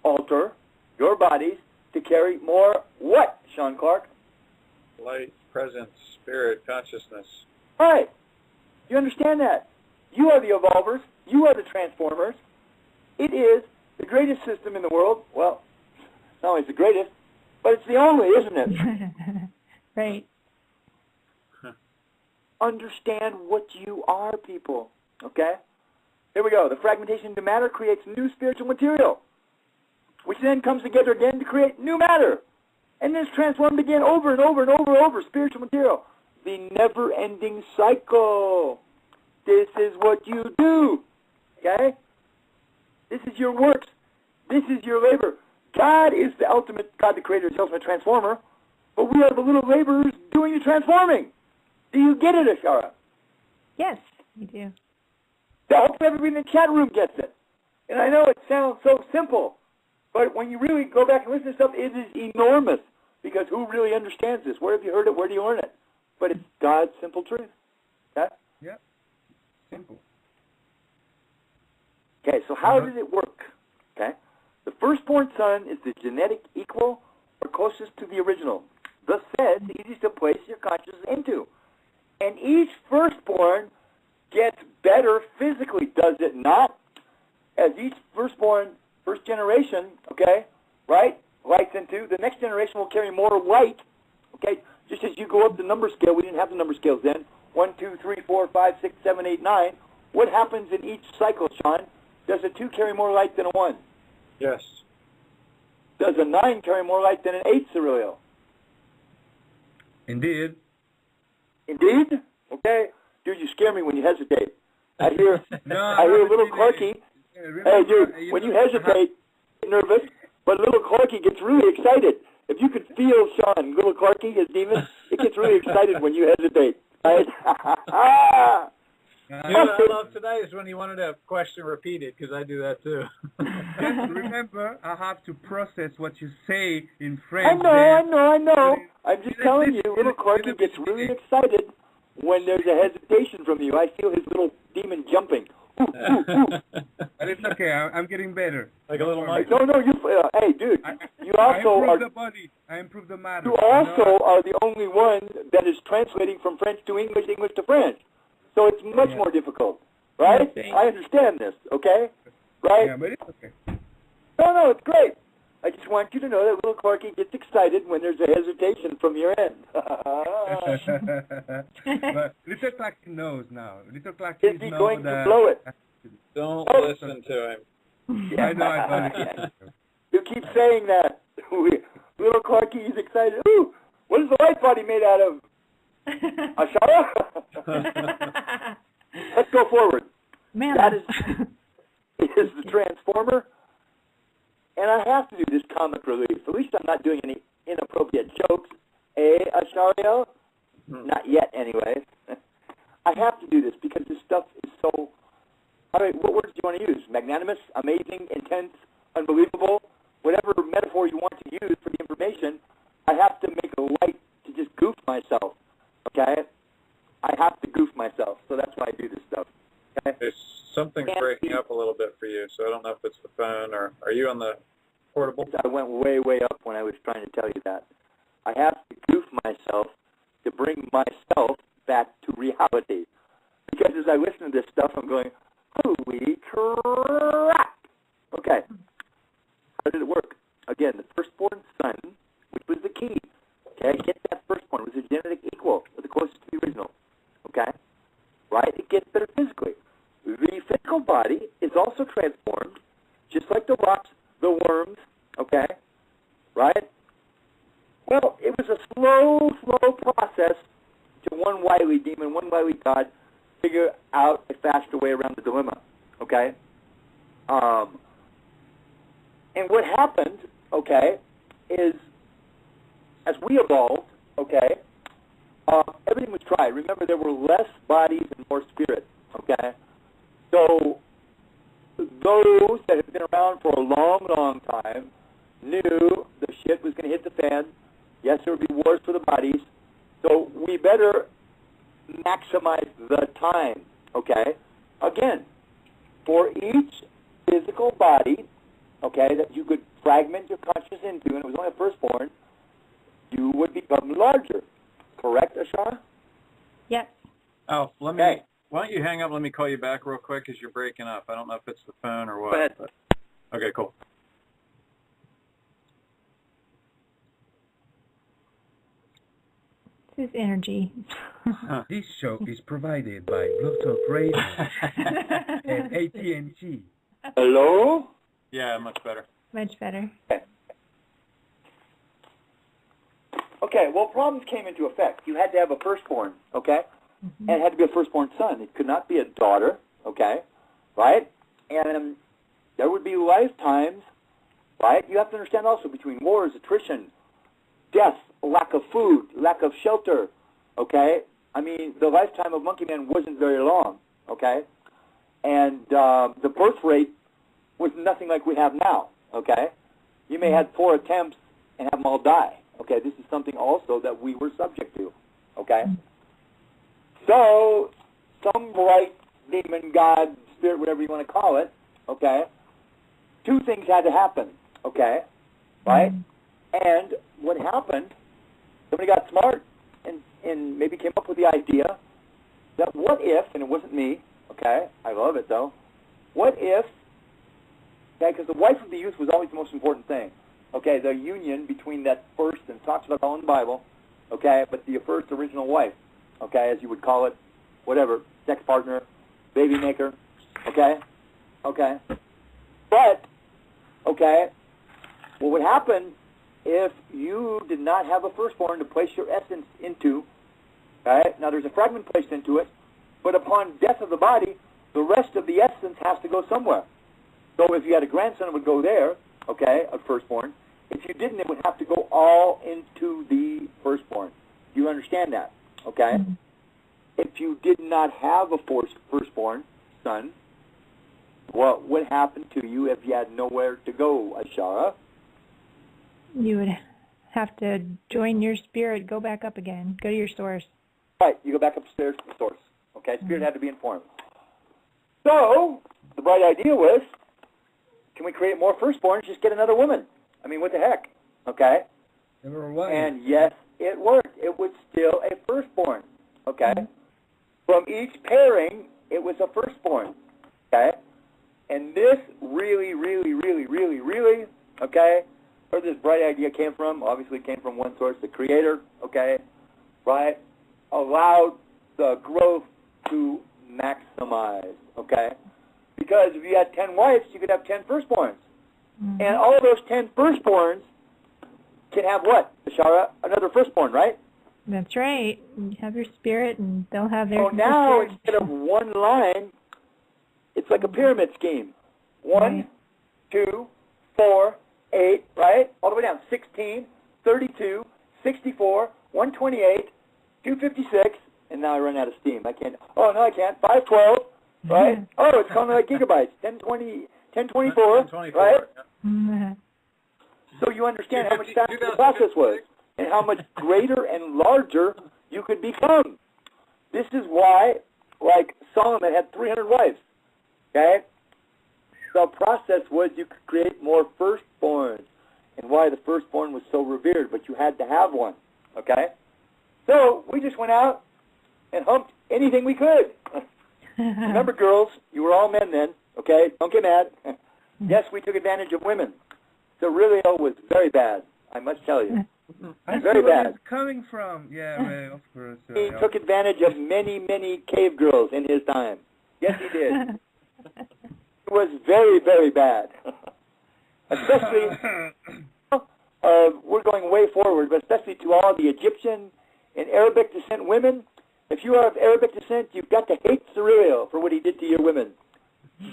alter your bodies to carry more what, Shawn Clark? Light, presence, spirit, consciousness. All right. You understand that? You are the evolvers. You are the transformers. It is the greatest system in the world. Well, not only is the greatest, but it's the only, isn't it? Right. Understand what you are, people. Okay? Here we go. The fragmentation into matter creates new spiritual material, which then comes together again to create new matter. And then it's transformed again over and over and over and over, spiritual material. The never-ending cycle. This is what you do. Okay? This is your works. This is your labor. God is the ultimate, God the creator is the ultimate transformer, but we are the little laborers doing the transforming. Do you get it, Ashara? Yes, we do. I hope everybody in the chat room gets it. And I know it sounds so simple, but when you really go back and listen to stuff, it is enormous. Because who really understands this? Where have you heard it? Where do you learn it? But it's God's simple truth. Okay? Yeah. Simple. Okay, so how does it work? Okay? The firstborn son is the genetic equal or closest to the original. Thus said, the easiest to place your consciousness into. And each firstborn gets better physically, does it not? As each firstborn, first generation, okay, right, lights into, the next generation will carry more light, okay, just as you go up the number scale. We didn't have the number scales then. 1, 2, 3, 4, 5, 6, 7, 8, 9. What happens in each cycle, Shawn? Does a 2 carry more light than a 1? Yes. Does a 9 carry more light than an 8, Siriliel? Indeed. Indeed? Okay. Dude, you scare me when you hesitate. I hear No, I hear little Clarky. Hey, dude, when you hesitate, get nervous, but little Clarky gets really excited. If you could feel Shawn, little Clarky, his demon, it gets really excited when you hesitate. Right? You know what I love tonight is when you wanted a question repeated, because I do that too. Just remember, I have to process what you say in French. I know. I'm just telling you, little Clarky gets really excited when there's a hesitation from you. I feel his little demon jumping. Ooh, ooh, ooh. But it's okay. I'm getting better. Like a little monkey. No, you. Hey, dude. You also I are. improve the body. I improve the matter. You also are the only one that is translating from French to English, English to French. So it's much more difficult, right? I understand this, okay? Right? Yeah, but it's okay. No, it's great. I just want you to know that little Clarky gets excited when there's a hesitation from your end. But little Clarky knows now. Little Clarky Is he going to blow it? Don't listen to him. Yeah. I know. You keep saying that. Little Clarky is excited. Ooh, what is the light body made out of? Ashara? Let's go forward. Man, that is the Transformer. And I have to do this comic relief. At least I'm not doing any inappropriate jokes. Ashariel? Not yet, anyway. I have to do this because this stuff is so... All right, what words do you want to use? Magnanimous, amazing, intense, unbelievable? Whatever metaphor you want to use for the information, I have to make a light to just goof myself. Okay? I have to goof myself, so that's why I do this stuff. Okay? There's something breaking up a little bit for you, so I don't know if it's the phone or are you on the portable? I went way, way up when I was trying to tell you that. I have to goof myself to bring myself back to reality. Because as I listen to this stuff, I'm going, holy crap! Okay. How did it work? Again, the firstborn son, which was the key. Okay, get that firstborn. It was a genetic equal, or the closest to the original. Okay? Right? It gets better physically. The physical body is also transformed, just like the rocks, the worms, okay? Right? Well, it was a slow process to one wily demon, one wily god, figure out a faster way around the dilemma, okay? And what happened, okay, is as we evolved, okay, everything was tried. Remember, there were less bodies and more spirit, okay? So those that have been around for a long, long time knew the shit was going to hit the fan. Yes, there would be wars for the bodies. So we better maximize the time, okay? Again, for each physical body, okay, that you could fragment your consciousness into, and it was only a firstborn, you would become larger. Correct, Ashara? Yes. Oh, let me. Why don't you hang up? Let me call you back real quick because you're breaking up. I don't know if it's the phone or what. Go ahead. But, okay, cool. This is energy. This show is provided by Blog Talk Radio and AT&T. Hello? Yeah, much better. Much better. Okay, well, problems came into effect. You had to have a firstborn, okay? And it had to be a firstborn son. It could not be a daughter, okay? Right? And there would be lifetimes, right? You have to understand also between wars, attrition, death, lack of food, lack of shelter, okay? I mean, the lifetime of Monkey Man wasn't very long, okay? And the birth rate was nothing like we have now, okay? You may have 4 attempts and have them all die, okay? This is something also that we were subject to, okay? So, some bright demon, God, spirit, whatever you want to call it, okay? 2 things had to happen, okay? Right? And what happened, somebody got smart and maybe came up with the idea that what if, and it wasn't me, okay? I love it, though. What if, okay, because the wife of the youth was always the most important thing, okay? The union between that first, and it talks about all in the Bible, okay, but the first original wife, okay, as you would call it, whatever, sex partner, baby maker, okay? Okay. But, okay, what would happen if you did not have a firstborn to place your essence into, okay? Now, there's a fragment placed into it, but upon death of the body, the rest of the essence has to go somewhere. So if you had a grandson, it would go there, okay, a firstborn. If you didn't, it would have to go all into the firstborn. Do you understand that? Okay? If if you did not have a firstborn son, what would happen to you if you had nowhere to go, Allfaaraa? You would have to join your spirit, go back up again, go to your source. Right, you go back upstairs to the source. Okay, spirit had to be informed. So, the bright idea was, can we create more firstborns? Just get another woman. I mean, what the heck? Okay? And yes, it worked. It was still a firstborn. Okay? From each pairing, it was a firstborn. Okay? And this really, okay, where this bright idea came from, obviously came from one source, the Creator, okay, right, allowed the growth to maximize, okay? Because if you had 10 wives, you could have 10 firstborns. And all of those 10 firstborns can have what, Allfaaraa? Another firstborn, right? That's right. You have your spirit, and they'll have their. So now, instead of one line, it's like a pyramid scheme. 1, 2, 4, 8, right? All the way down. 16, 32, 64, 128, 256, and now I run out of steam. I can't. Oh, no, I can't. 512, right? Oh, it's counting like gigabytes. 1024, right? So you understand how much faster the process was and how much greater and larger you could become. This is why, like, Solomon had 300 wives, okay? The process was you could create more firstborns, and why the firstborn was so revered, but you had to have one, okay? So we just went out and humped anything we could. Remember, girls, you were all men then, okay? Don't get mad. Yes, we took advantage of women. Siriliel was very bad, I must tell you. Very bad. Where it's coming from. Yeah, well, of course. He took advantage of many, many cave girls in his time. Yes, he did. It was very, very bad. Especially, we're going way forward, but especially to all the Egyptian and Arabic descent women. If you are of Arabic descent, you've got to hate Siriliel for what he did to your women.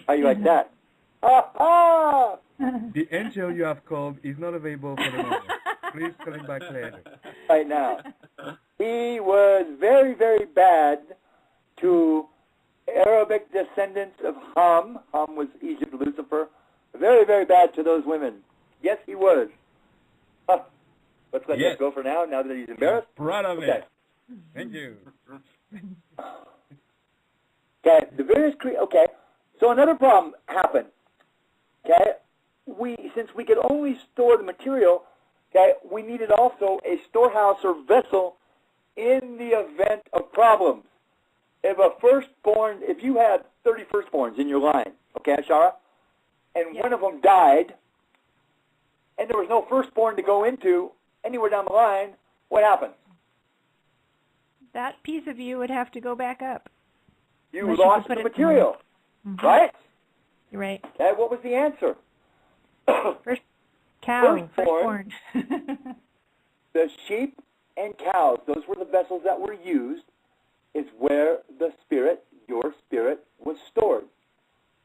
How you like that? The angel you have called is not available for the moment. Please call him back later. Right now. He was very, very bad to Arabic descendants of Ham. Ham was Egypt, Lucifer. Very, very bad to those women. Yes, he was. Let's let that go for now that he's embarrassed. Proud of it. Thank you. Okay, the various okay. So another problem happened. Okay, since we could only store the material, okay, we needed also a storehouse or vessel in the event of problems. If you had 30 firstborns in your line, okay, Allfaaraa, and one of them died, and there was no firstborn to go into anywhere down the line, what happens? That piece of you would have to go back up. You lost the material, right? You're right. Okay, what was the answer? Firstborn. The sheep and cows, those were the vessels that were used, is where the spirit, your spirit, was stored.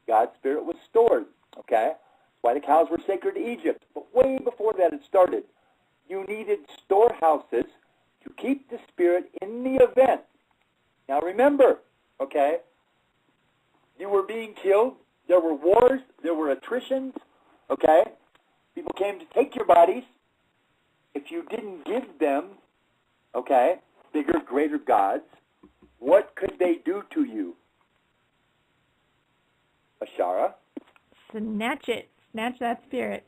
God's spirit was stored, okay? That's why the cows were sacred to Egypt. But way before that it started, you needed storehouses to keep the spirit in the event. Now remember, okay, you were being killed, there were wars, there were attritions, okay? People came to take your bodies. If you didn't give them, okay, bigger, greater gods, what could they do to you? Allfaaraa? Snatch it. Snatch that spirit.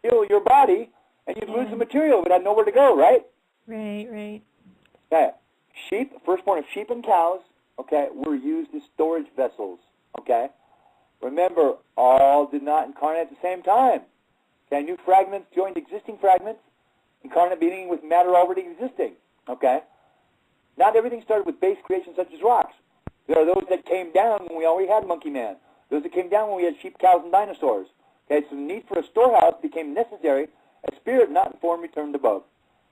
Kill your body, and you'd lose the material, but had nowhere to go, right? Right. Okay. Sheep, firstborn of sheep and cows, okay, were used as storage vessels, okay? Remember, all did not incarnate at the same time. Okay, new fragments joined existing fragments, incarnate beginning with matter already existing, okay? Not everything started with base creations such as rocks. There are those that came down when we already had monkey man. Those that came down when we had sheep, cows, and dinosaurs. Okay, so the need for a storehouse became necessary as spirit not in form returned above.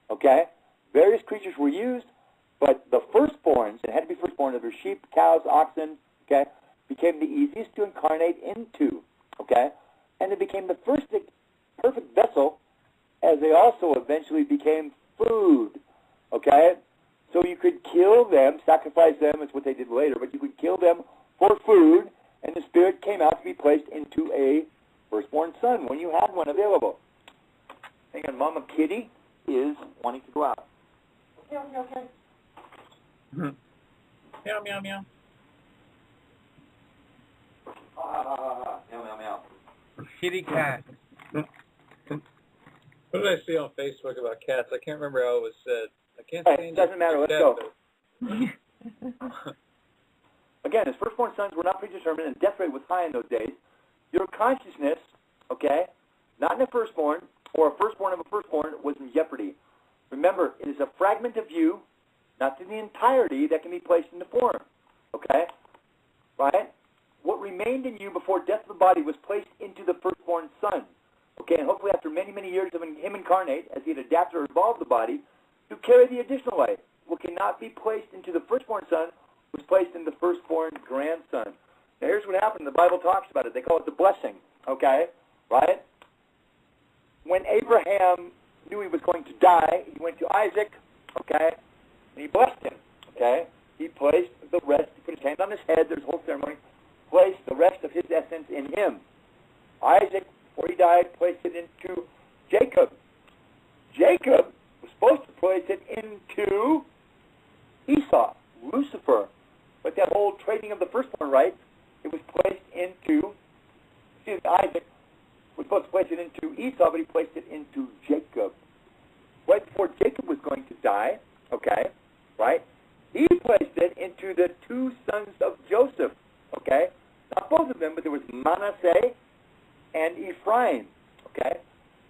Okay? Various creatures were used, but the firstborns, it had to be firstborn of their sheep, cows, oxen, okay, became the easiest to incarnate into. Okay? And it became the first perfect vessel as they also eventually became food. Okay? So you could kill kill them, sacrifice them, is what they did later, but you could kill them for food, and the spirit came out to be placed into a firstborn son when you had one available. Hang on, Mama Kitty is wanting to go out. Okay. Meow, meow, meow. Meow, meow, meow. Kitty cat. What did I see on Facebook about cats? I can't remember how it was said. I can't Hey, change it doesn't matter. Let's cat, go. though. Again, his firstborn sons were not predetermined, and death rate was high in those days. Your consciousness, okay, not in a firstborn, or a firstborn of a firstborn, was in jeopardy. Remember, it is a fragment of you, not to the entirety, that can be placed into form. Okay? Right? What remained in you before death of the body was placed into the firstborn son. Okay, and hopefully after many, many years of him incarnate, as he had adapted or evolved the body, to carry the additional life. What cannot be placed into the firstborn son was placed in the firstborn grandson. Now here's what happened. The Bible talks about it. They call it the blessing. Okay? Right? When Abraham knew he was going to die, he went to Isaac, okay, and he blessed him, okay? He placed the rest, he put his hand on his head, there's a whole ceremony, placed the rest of his essence in him. Isaac, before he died, placed it into Jacob. Jacob was supposed to place it into Esau, Lucifer. But that whole trading of the firstborn rights, it was placed into, Isaac was supposed to place it into Esau, but he placed it into Jacob. Right before Jacob was going to die, okay, right, he placed it into the two sons of Joseph, okay? Not both of them, but there was Manasseh and Ephraim, okay?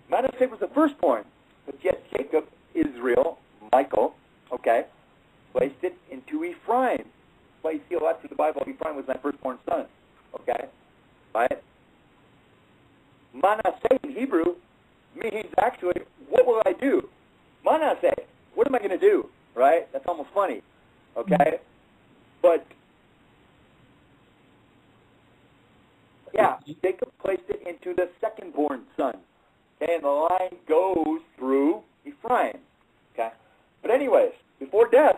Manasseh was the firstborn, but yet Jacob, Israel, Michael, okay, placed it into Ephraim. That's why you see a lot through the Bible, Ephraim was my firstborn son, okay, right? Manasseh in Hebrew means actually, what will I do? Manasseh, what am I going to do? Right? That's almost funny. Okay? But, yeah, Jacob placed it into the second-born son. Okay? And the line goes through Ephraim. Okay? But anyways, before death,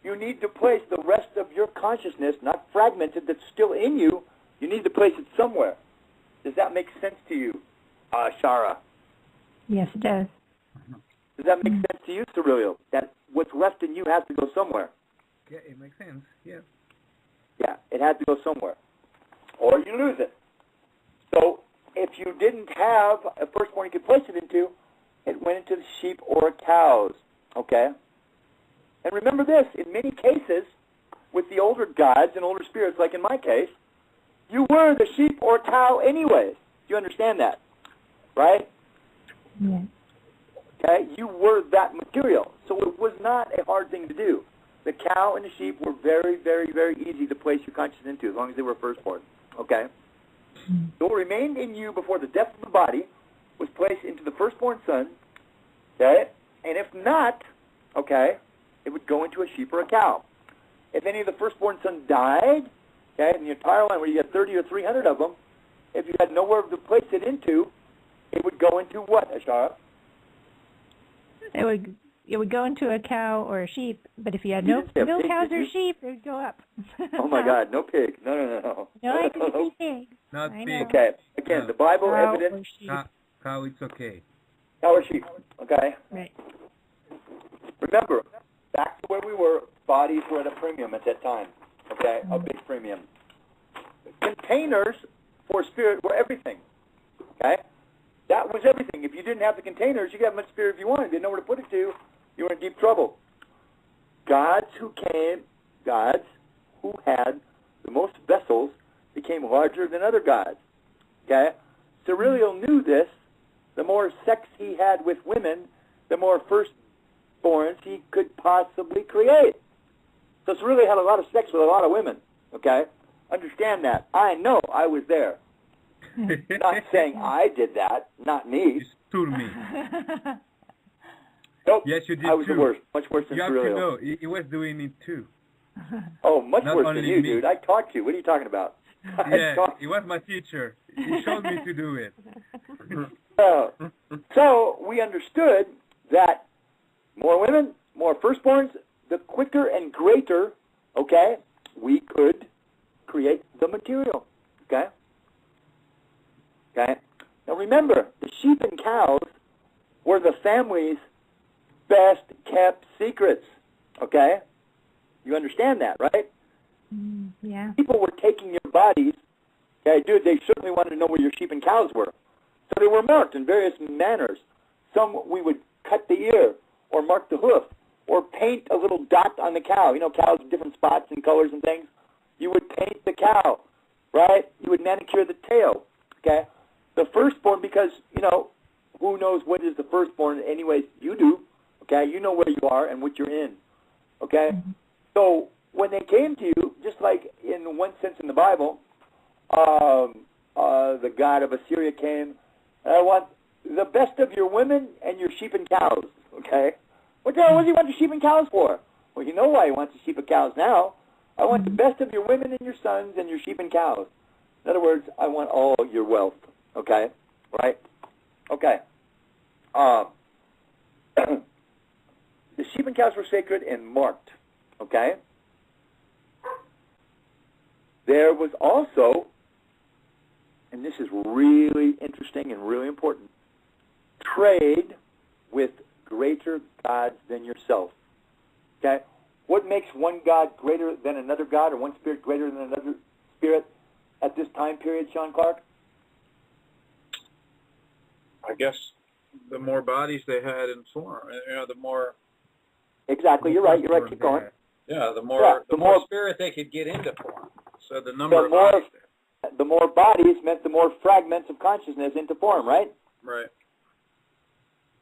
you need to place the rest of your consciousness, not fragmented, that's still in you. You need to place it somewhere. Does that make sense to you, Shara? Yes, it does. Does that make sense to you, Siriliel? That what's left in you has to go somewhere. Yeah, it makes sense. Yeah. Yeah, it had to go somewhere. Or you lose it. So if you didn't have a firstborn you could place it into, it went into the sheep or cows. Okay? And remember this, in many cases, with the older gods and older spirits, like in my case, you were the sheep or cow anyways. Do you understand that? Right? Yes. Okay? You were that material. So it was not a hard thing to do. The cow and the sheep were very, very, very easy to place your conscience into as long as they were firstborn. Okay? So what remained in you before the death of the body was placed into the firstborn son. Okay? And if not, okay, it would go into a sheep or a cow. If any of the firstborn sons died, okay, in the entire line where you had 30 or 300 of them, if you had nowhere to place it into, it would go into what, Ashara? It would go into a cow or a sheep, but if you had no cows or sheep, it would go up. Oh my God, no pig. No. No, I didn't see pigs. Not I pig. know. Okay, again, the Bible Cow evidence, or sheep. Cow, it's okay. cow or sheep, okay? Right. Remember, back to where we were, bodies were at a premium at that time, okay? A big premium. Containers for spirit were everything, okay? That was everything. If you didn't have the containers, you could have much spirit if you wanted. Didn't know where to put it to, you were in deep trouble. Gods who had the most vessels became larger than other gods, okay? Siriliel knew this. The more sex he had with women, the more firstborns he could possibly create. So Siriliel had a lot of sex with a lot of women, okay? Understand that. I know I was there. Not saying I did that, not me. You stood me. Nope. Yes, you did I was too. the worst. Much worse than You have to Siriliel. know, he was doing it too. Oh, much Not worse only than you, me. dude. I taught you. What are you talking about? Yeah, he was my teacher. He showed me to do it. So we understood that more women, more firstborns, the quicker and greater, okay, we could create the material, okay? Okay? Now remember, the sheep and cows were the family's best kept secrets, okay? You understand that, right? Yeah. People were taking your bodies, okay, dude, they certainly wanted to know where your sheep and cows were. So they were marked in various manners. Some we would cut the ear or mark the hoof or paint a little dot on the cow. You know, cows have different spots and colors and things. You would paint the cow, right? You would manicure the tail, okay? The firstborn, because, you know, who knows what is the firstborn? Anyways, you do, okay? You know where you are and what you're in, okay? Mm-hmm. So when they came to you, just like in one sense in the Bible, the god of Assyria came, I want the best of your women and your sheep and cows, okay? What the hell does he want the sheep and cows for? Well, you know why he wants the sheep and cows now. I want the best of your women and your sons and your sheep and cows. In other words, I want all your wealth, okay? Right? Okay. The sheep and cows were sacred and marked, okay? There was also, and this is really interesting and really important, trade with greater gods than yourself. Okay? What makes one God greater than another God, or one spirit greater than another spirit at this time period, Shawn Clark? I guess the more bodies they had in form, you know, the more... Exactly, you're right, keep going. Yeah, the more spirit they could get into form. So the number of bodies there. The more bodies meant the more fragments of consciousness into form, right? Right.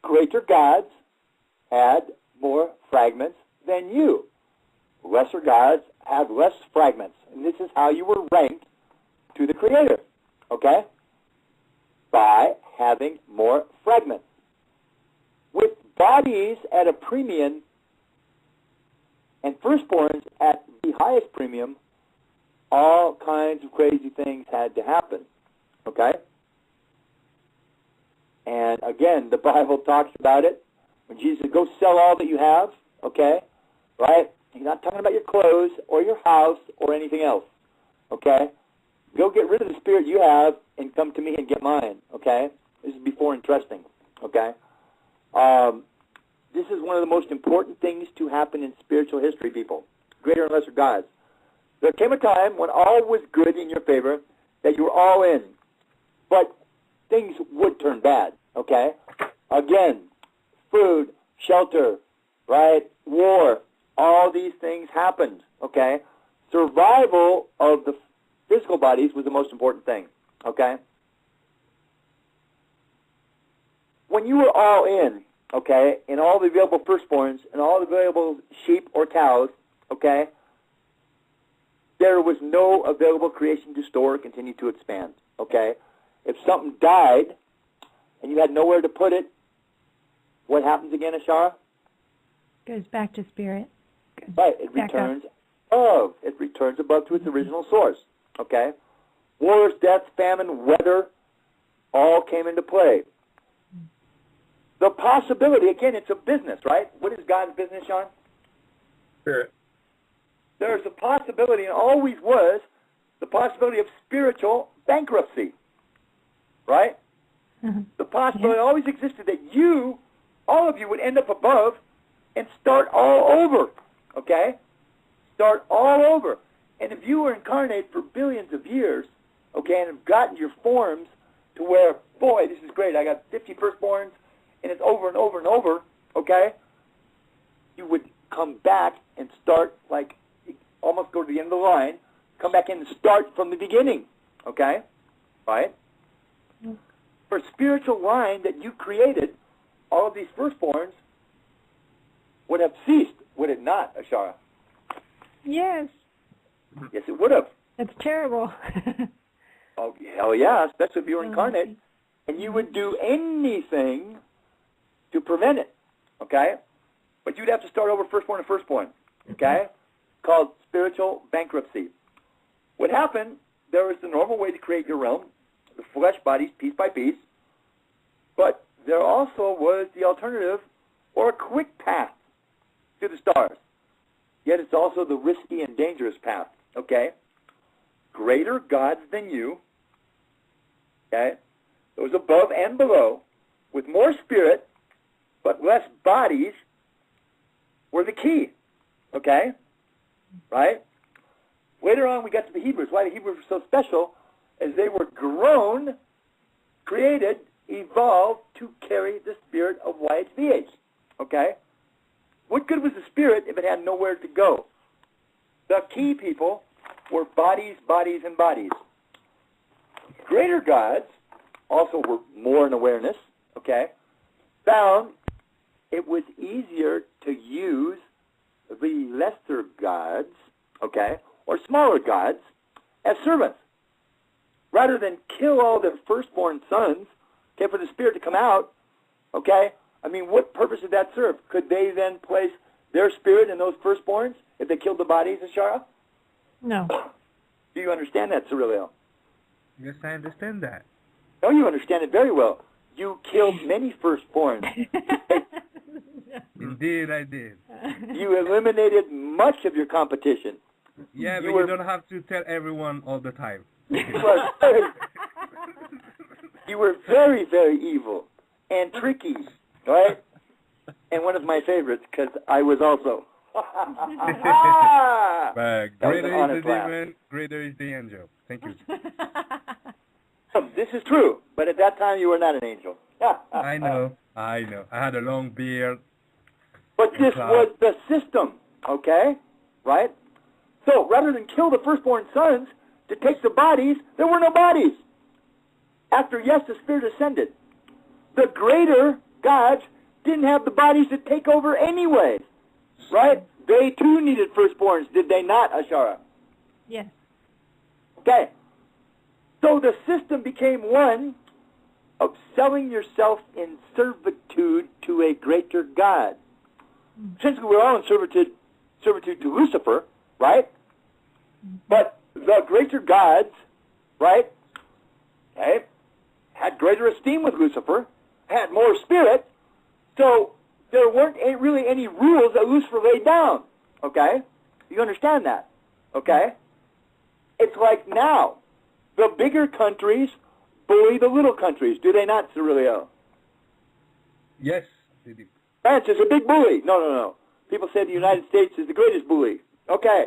Greater gods had more fragments than you. Lesser gods have less fragments. And this is how you were ranked to the Creator, okay? By having more fragments. With bodies at a premium and firstborns at the highest premium, all kinds of crazy things had to happen, okay? And again, the Bible talks about it. When Jesus said, go sell all that you have, okay? Right? He's not talking about your clothes or your house or anything else, okay? Go get rid of the spirit you have and come to me and get mine, okay? This is before entrusting, okay? This is one of the most important things to happen in spiritual history, people. Greater and lesser gods. There came a time when all was good in your favor, that you were all in. But things would turn bad, okay? Again, food, shelter, right, war, all these things happened, okay? Survival of the physical bodies was the most important thing, okay? When you were all in, okay, in all the available firstborns and all the available sheep or cows, okay, there was no available creation to store or continue to expand, okay? If something died and you had nowhere to put it, what happens again, Ashara? Goes back to spirit. Right, it returns above. It returns above to its original source, okay? Wars, death, famine, weather, all came into play. The possibility, again, it's a business, right? What is God's business, Shawn? Spirit. There's a possibility, and always was, the possibility of spiritual bankruptcy, right? The possibility always existed that you, all of you, would end up above and start all over, okay? Start all over. And if you were incarnate for billions of years, okay, and have gotten your forms to where, boy, this is great, I got 50 firstborns, and it's over and over and over, okay, you would come back and start, like, almost go to the end of the line, come back in and start from the beginning, okay, right? For a spiritual line that you created, all of these firstborns would have ceased, would it not, Ashara? Yes. Yes, it would have. That's terrible. Oh, hell yeah, especially if you were incarnate. And you would do anything to prevent it, okay? But you'd have to start over firstborn and firstborn, okay? Called spiritual bankruptcy. What happened, there was the normal way to create your realm, the flesh bodies piece by piece, but there also was the alternative or a quick path to the stars. also the risky and dangerous path, okay? Greater gods than you, okay? Those above and below, with more spirit, but less bodies, were the key, okay? Right? Later on, we got to the Hebrews. Why the Hebrews were so special is they were grown, created, evolved to carry the spirit of YHVH, okay? What good was the spirit if it had nowhere to go? The key people were bodies, bodies, and bodies. Greater gods also were more in awareness, okay? Found it was easier to use the lesser gods, okay, or smaller gods as servants. Rather than kill all their firstborn sons, okay, for the spirit to come out, okay, I mean, what purpose did that serve? Could they then place their spirit in those firstborns if they killed the bodies, Ashara? No. Do you understand that, Siriliel? Yes, I understand that. No, you understand it very well. You killed many firstborns. Indeed, I did. You eliminated much of your competition. Yeah, but You were- you don't have to tell everyone all the time. You were very, very evil and tricky, right? And one of my favorites, because I was also. But That was an greater is honest the laugh. demon, greater is the angel. Thank you. This is true, but at that time you were not an angel. I know. I had a long beard. But this was the system, okay? Right? So rather than kill the firstborn sons to take the bodies, there were no bodies. After, yes, the Spirit ascended. The greater gods didn't have the bodies to take over anyway. Right? They too needed firstborns, did they not, Ashara? Yes. Okay. So the system became one of selling yourself in servitude to a greater God. Since we're all in servitude to Lucifer, right? But the greater gods, right, okay, had greater esteem with Lucifer, had more spirit, so there weren't really any rules that Lucifer laid down, okay? You understand that, okay? It's like now, the bigger countries bully the little countries, do they not, Siriliel? Yes, they do. France is a big bully. No. People say the United States is the greatest bully. Okay.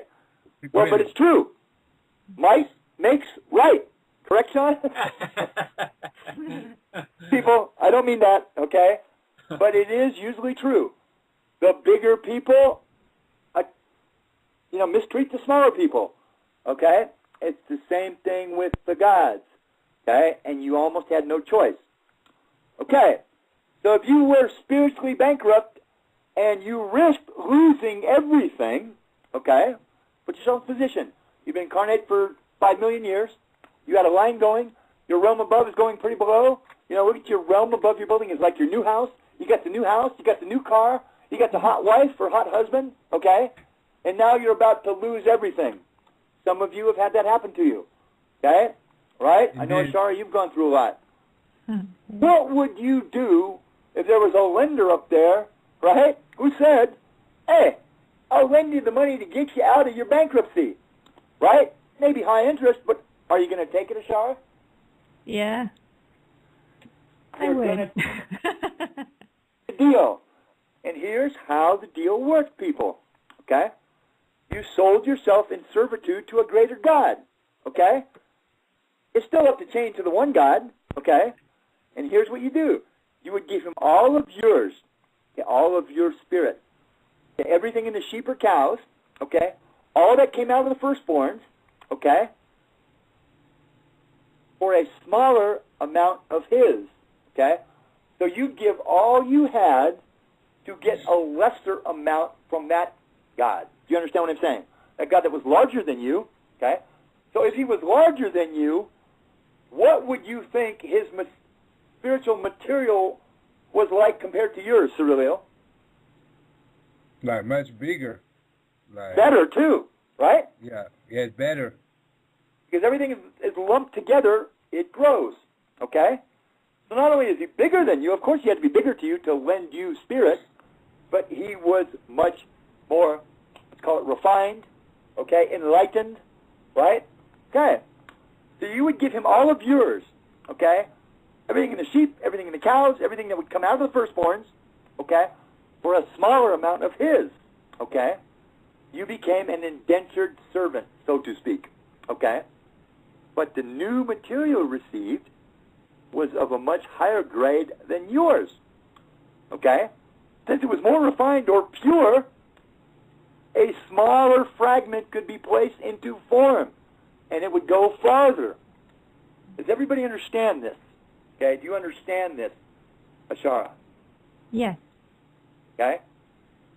Well, but it's true. Might makes right. Correct, Shawn? People, I don't mean that, okay? But it is usually true. The bigger people, mistreat the smaller people, okay? It's the same thing with the gods, okay? And you almost had no choice. Okay. So if you were spiritually bankrupt and you risked losing everything, okay, put yourself in position. You've been incarnate for 5 million years. You got a line going. Your realm above is going pretty below. Look at your realm above your building. It's like your new house. You got the new house. You got the new car. You got the hot wife or hot husband, okay? And now you're about to lose everything. Some of you have had that happen to you, okay? Right? I know, Ashara, you've gone through a lot. What would you do if there was a lender up there, right, who said, hey, I'll lend you the money to get you out of your bankruptcy, right? Maybe high interest, but are you going to take it, Ashara? Yeah. I You're would. gonna the deal. And here's how the deal worked, people, okay? You sold yourself in servitude to a greater God, okay? It's still up to chain to the one God, okay? And here's what you do. You would give him all of yours, okay, all of your spirit, okay, everything in the sheep or cows, okay, all that came out of the firstborns, okay, for a smaller amount of his, okay? So you give all you had to get a lesser amount from that God. Do you understand what I'm saying? That God that was larger than you, okay? So if he was larger than you, what would you think his spiritual material was like compared to yours, Siriliel? Like much bigger. Like, Better, too, right? Yeah, it's better. Because everything is lumped together, it grows, okay? So not only is he bigger than you, of course he had to be bigger to you to lend you spirit, but he was much more let's call it refined, okay, enlightened, right? Okay. So you would give him all of yours, okay? Everything in the sheep, everything in the cows, everything that would come out of the firstborns, okay, for a smaller amount of his, okay? You became an indentured servant, so to speak, okay? But the new material received was of a much higher grade than yours, okay? Since it was more refined or pure, a smaller fragment could be placed into form, and it would go farther. Does everybody understand this? Okay, do you understand this, Ashara? Yes. Okay?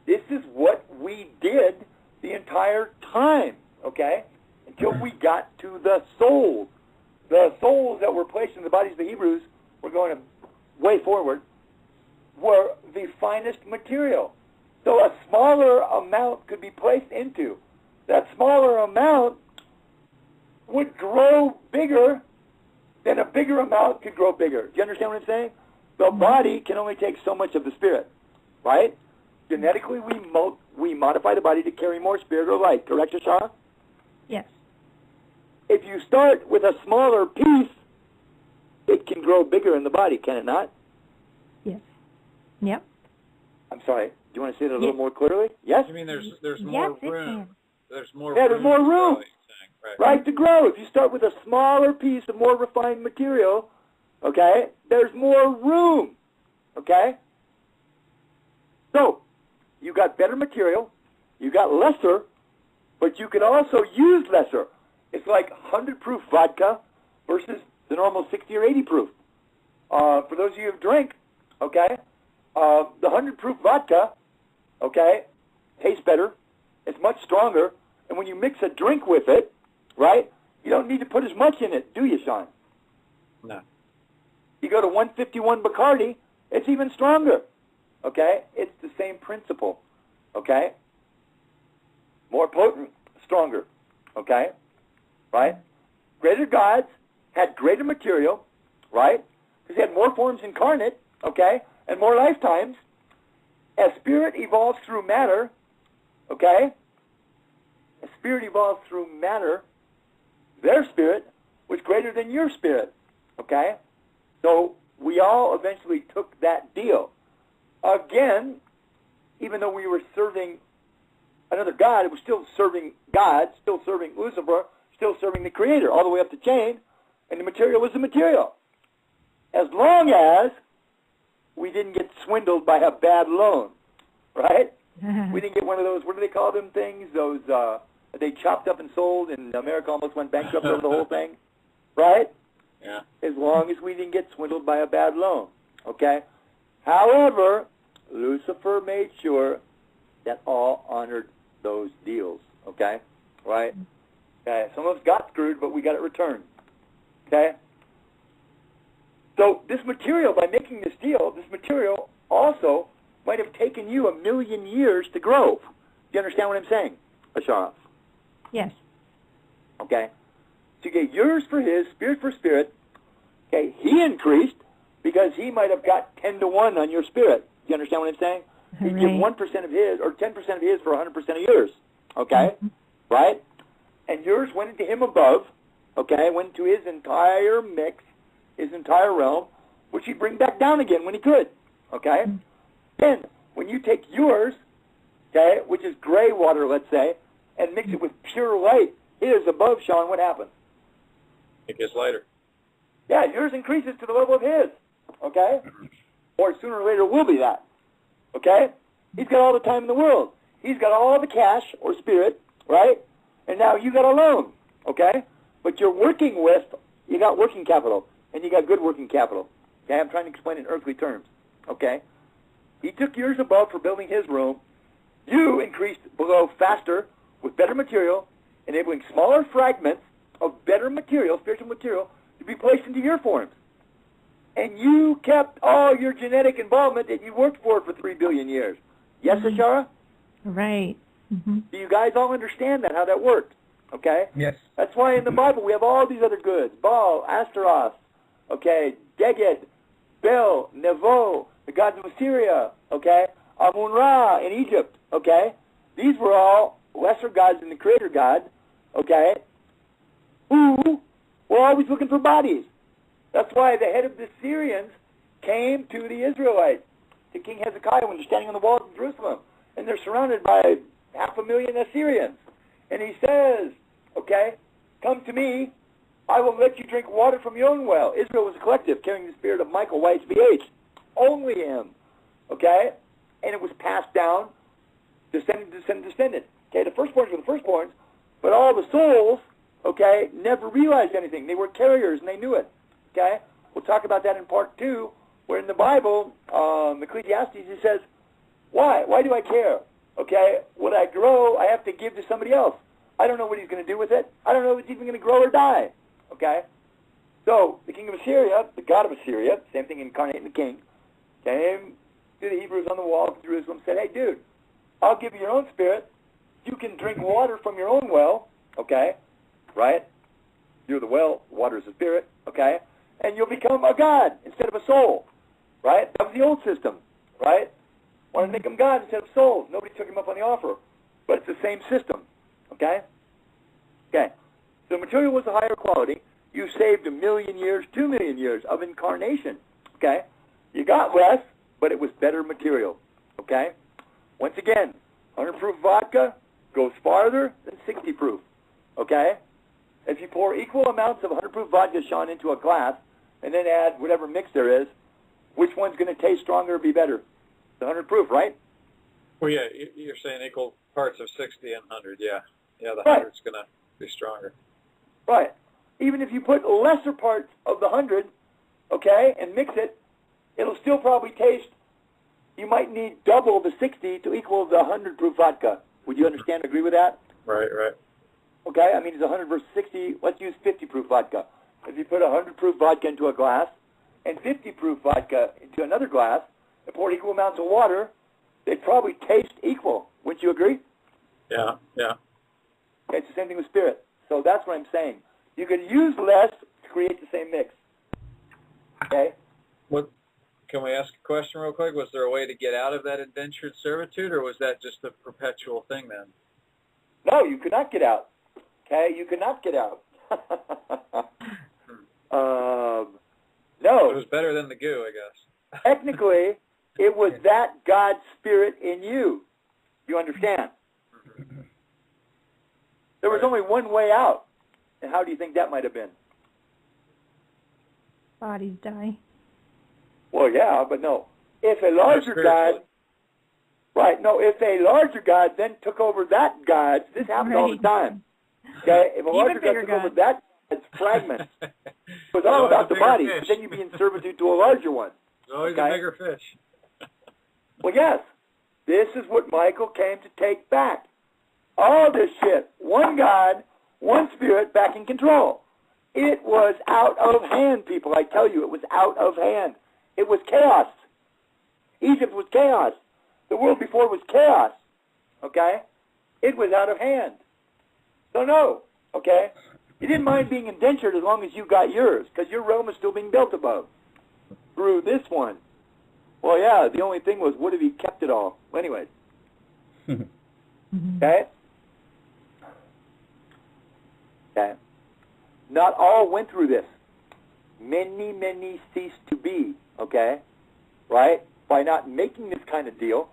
This is what we did the entire time, okay? Until we got to the souls. The souls that were placed in the bodies of the Hebrews, we're going way forward, were the finest material. So a smaller amount could be placed into. That smaller amount would grow bigger than a bigger amount could grow bigger. Do you understand what I'm saying? The body can only take so much of the spirit, right? Genetically, we modify the body to carry more spirit or light. Correct, Ashara? Yes. If you start with a smaller piece, it can grow bigger in the body, can it not? Yes. Yep. I'm sorry. Do you want to say that a little more clearly? Yes? You mean there's more Yes, it room? can. There's more Yeah, there's more to grow, room. you're saying. Right, to grow. If you start with a smaller piece of more refined material, okay, there's more room, okay? So, you got better material, you got lesser, but you can also use lesser. It's like 100 proof vodka versus the normal 60 or 80 proof. For those of you who drink, okay, the 100 proof vodka, okay, tastes better, it's much stronger, and when you mix a drink with it, right, you don't need to put as much in it, do you, Shawn? No. You go to 151 Bacardi, it's even stronger, okay? It's the same principle, okay? More potent, stronger, okay? Right? Greater gods had greater material, right? Because they had more forms incarnate, okay? And more lifetimes. As spirit evolves through matter, okay? As spirit evolves through matter, their spirit was greater than your spirit, okay? So we all eventually took that deal. Again, even though we were serving another god, it was still serving God, still serving Lucifer, still serving the Creator, all the way up the chain, and the material was the material. As long as we didn't get swindled by a bad loan, right? We didn't get one of those, what do they call them things? Those, they chopped up and sold, and America almost went bankrupt over the whole thing, right? Yeah. As long as we didn't get swindled by a bad loan, okay? However, Lucifer made sure that all honored those deals, okay? Right? Okay, some of us got screwed, but we got it returned, okay? So this material, by making this deal, this material also might have taken you 1,000,000 years to grow. Do you understand what I'm saying, Ashara? Yes. Okay? So you get yours for his, spirit for spirit. Okay, he increased because he might have got 10 to 1 on your spirit. Do you understand what I'm saying? He'd give 1% of his or 10% of his for 100% of yours. Okay? Mm-hmm. Right? And yours went into him above. Okay? Went to his entire mix, his entire realm, which he'd bring back down again when he could. Okay? Mm-hmm. Then, when you take yours, okay, which is gray water, let's say, and mix it with pure light, his above, Shawn, what happens? It gets lighter. Yeah, yours increases to the level of his. Okay? Or sooner or later will be that. Okay? He's got all the time in the world. He's got all the cash or spirit, right? And now you got a loan. Okay? But you're working with, you got working capital, and you got good working capital. Okay? I'm trying to explain in earthly terms. Okay? He took yours above for building his room. You increased below faster with better material, enabling smaller fragments of better material, spiritual material, to be placed into your forms. And you kept all your genetic involvement that you worked for 3 billion years. Yes, Ashara? Right. Mm-hmm. Do you guys all understand that, how that worked? Okay? Yes. That's why in the Bible we have all these other goods. Baal, Astaroth, okay, Deged, Bel, Nevo, the gods of Assyria, okay, Amun-Ra in Egypt, okay? These were all lesser gods than the creator God, okay, who were always looking for bodies. That's why the head of the Syrians came to the Israelites, to King Hezekiah when they're standing on the walls of Jerusalem, and they're surrounded by 500,000 Assyrians. And he says, okay, come to me, I will let you drink water from your own well. Israel was a collective carrying the spirit of Michael, YHVH. Only him. Okay? And it was passed down, descendant, descendant. Okay, the firstborns were the firstborns, but all the souls, okay, never realized anything. They were carriers and they knew it. Okay? We'll talk about that in part 2, where in the Bible, Ecclesiastes, he says, why? Why do I care? Okay? What I grow, I have to give to somebody else. I don't know what he's going to do with it. I don't know if it's even going to grow or die. Okay? So, the king of Assyria, the god of Assyria, same thing incarnating the king, came to the Hebrews on the walls of Jerusalem and said, hey, dude, I'll give you your own spirit. You can drink water from your own well, okay? Right? You're the well, water is the spirit, okay? And you'll become a god instead of a soul, right? That was the old system, right? Wanted to make him God instead of souls. Nobody took him up on the offer. But it's the same system, okay? Okay. So material was a higher quality. You saved 1 million years, 2 million years of incarnation, okay? You got less, but it was better material, okay? Once again, 100 proof vodka goes farther than 60 proof, okay? If you pour equal amounts of 100 proof vodka, Shawn, into a glass, and then add whatever mix there is, which one's going to taste stronger or be better? The 100 proof, right? Well, yeah, you're saying equal parts of 60 and 100, yeah. Yeah, the Right. 100's going to be stronger. Right. Even if you put lesser parts of the 100, okay, and mix it, it'll still probably taste, you might need double the 60 to equal the 100 proof vodka. Would you understand, agree with that? Right, right. Okay, I mean, it's 100 versus 60. Let's use 50 proof vodka. If you put 100 proof vodka into a glass and 50 proof vodka into another glass and pour equal amounts of water, they'd probably taste equal. Wouldn't you agree? Yeah, yeah. Okay, it's the same thing with spirit. So that's what I'm saying. You could use less to create the same mix. Okay? What? Can we ask a question real quick? Was there a way to get out of that indentured servitude, or was that just a perpetual thing then? No, you could not get out. Okay? You could not get out. No. It was better than the goo, I guess. Technically, it was that God's spirit in you. You understand? There was only one way out. And how do you think that might have been? Bodies die. Well, yeah, but no. If a larger God, right, no, if a larger God then took over that God, this happens all the time. Okay? If a larger God took over that God's fragments, it was all about the body. But then you'd be in servitude to a larger one. There's always a bigger fish. Well, yes. This is what Michael came to take back. All this shit. One God, one spirit back in control. It was out of hand, people. I tell you, it was out of hand. It was chaos. Egypt was chaos. The world before was chaos. Okay? It was out of hand. So no. Okay? You didn't mind being indentured as long as you got yours, because your realm is still being built above. Through this one. Well, yeah, the only thing was, what if he kept it all? Well, anyways. Okay? Okay? Not all went through this. Many, many ceased to be. Okay? Right? By not making this kind of deal.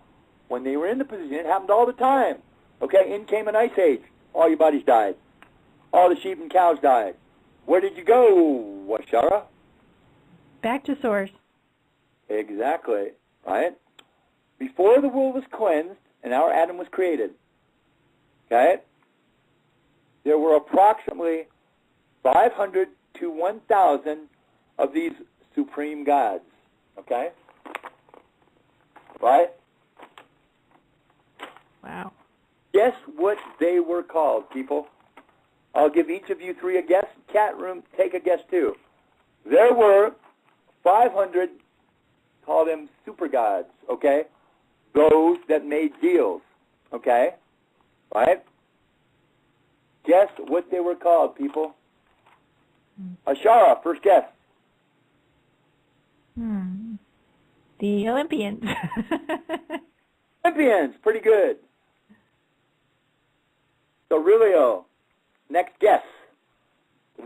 When they were in the position, it happened all the time. Okay? In came an ice age. All your bodies died. All the sheep and cows died. Where did you go, Washara? Back to source. Exactly. Right? Before the world was cleansed and our Adam was created, okay, there were approximately 500 to 1,000 of these supreme gods. Okay? Right? Wow. Guess what they were called, people? I'll give each of you three a guess. Chat room, take a guess too. There were 500, call them super gods, okay? Those that made deals, okay? Right? Guess what they were called, people? Ashara, first guess. The Olympians. Olympians, pretty good. Siriliel. Next guess.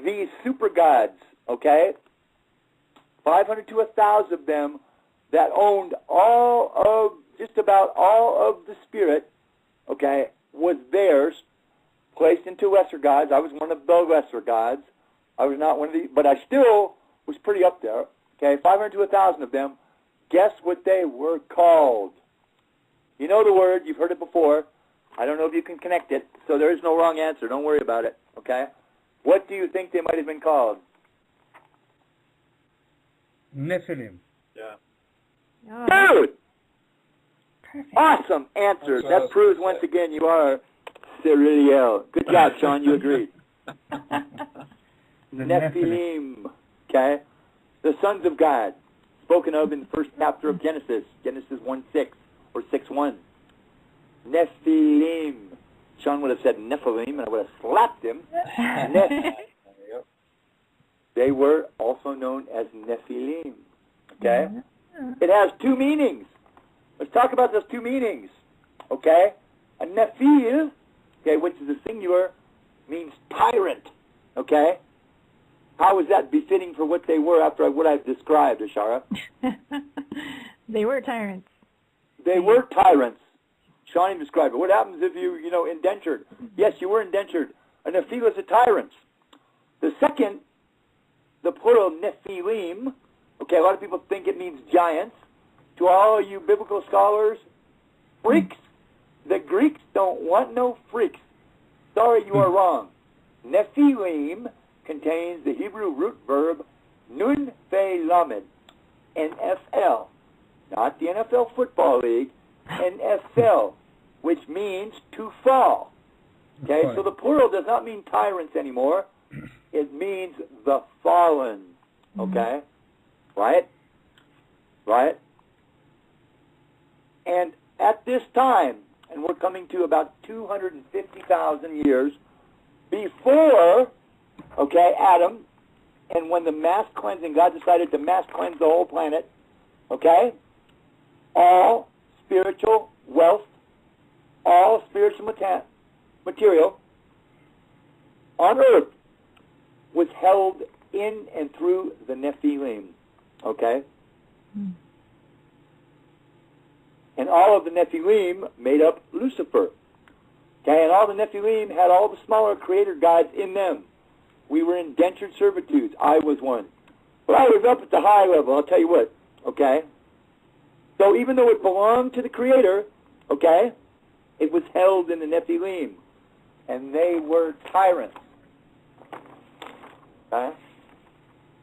These super gods, okay? 500 to 1,000 of them that owned just about all of the spirit, okay, was theirs, placed into lesser gods. I was one of the lesser gods. I was not one of the, but I still was pretty up there. Okay, 500 to 1,000 of them. Guess what they were called? You know the word. You've heard it before. I don't know if you can connect it, so there is no wrong answer. Don't worry about it, okay? What do you think they might have been called? Nephilim. Yeah. Oh, Dude! perfect. Awesome answer. That proves once again you are Siriliel. Good job, Shawn. You agreed. Nephilim. Okay? The sons of God, spoken of in the first chapter of Genesis 1:6 or 6:1. Nephilim. Shawn would have said Nephilim, and I would have slapped him. They were also known as Nephilim. Okay? It has two meanings. Let's talk about those two meanings. Okay? A Nephil, okay, which is a singular, means tyrant. Okay? How is that befitting for what they were after what I've described, Ashara? They were tyrants. They were tyrants. Shawn described it. What happens if you indentured? Yes, you were indentured. A Nephil is a tyrant. The second, the plural Nephilim, okay, a lot of people think it means giants. To all you biblical scholars, freaks. The Greeks don't want no freaks. Sorry, you are wrong. Nephilim contains the Hebrew root verb nun fe lamed, NFL, not the NFL football league, NFL, which means to fall. Okay, so the plural does not mean tyrants anymore. It means the fallen. Okay, right? Right? And at this time, and we're coming to about 250,000 years before, okay, Adam, and when the mass cleansing, God decided to mass cleanse the whole planet, okay, all spiritual wealth, all spiritual material on earth was held in and through the Nephilim, okay? And all of the Nephilim made up Lucifer. Okay, and all the Nephilim had all the smaller creator gods in them. We were indentured servitudes. I was one. But I was up at the high level, I'll tell you what, okay? So even though it belonged to the creator, okay, it was held in the Nephilim. And they were tyrants. Okay?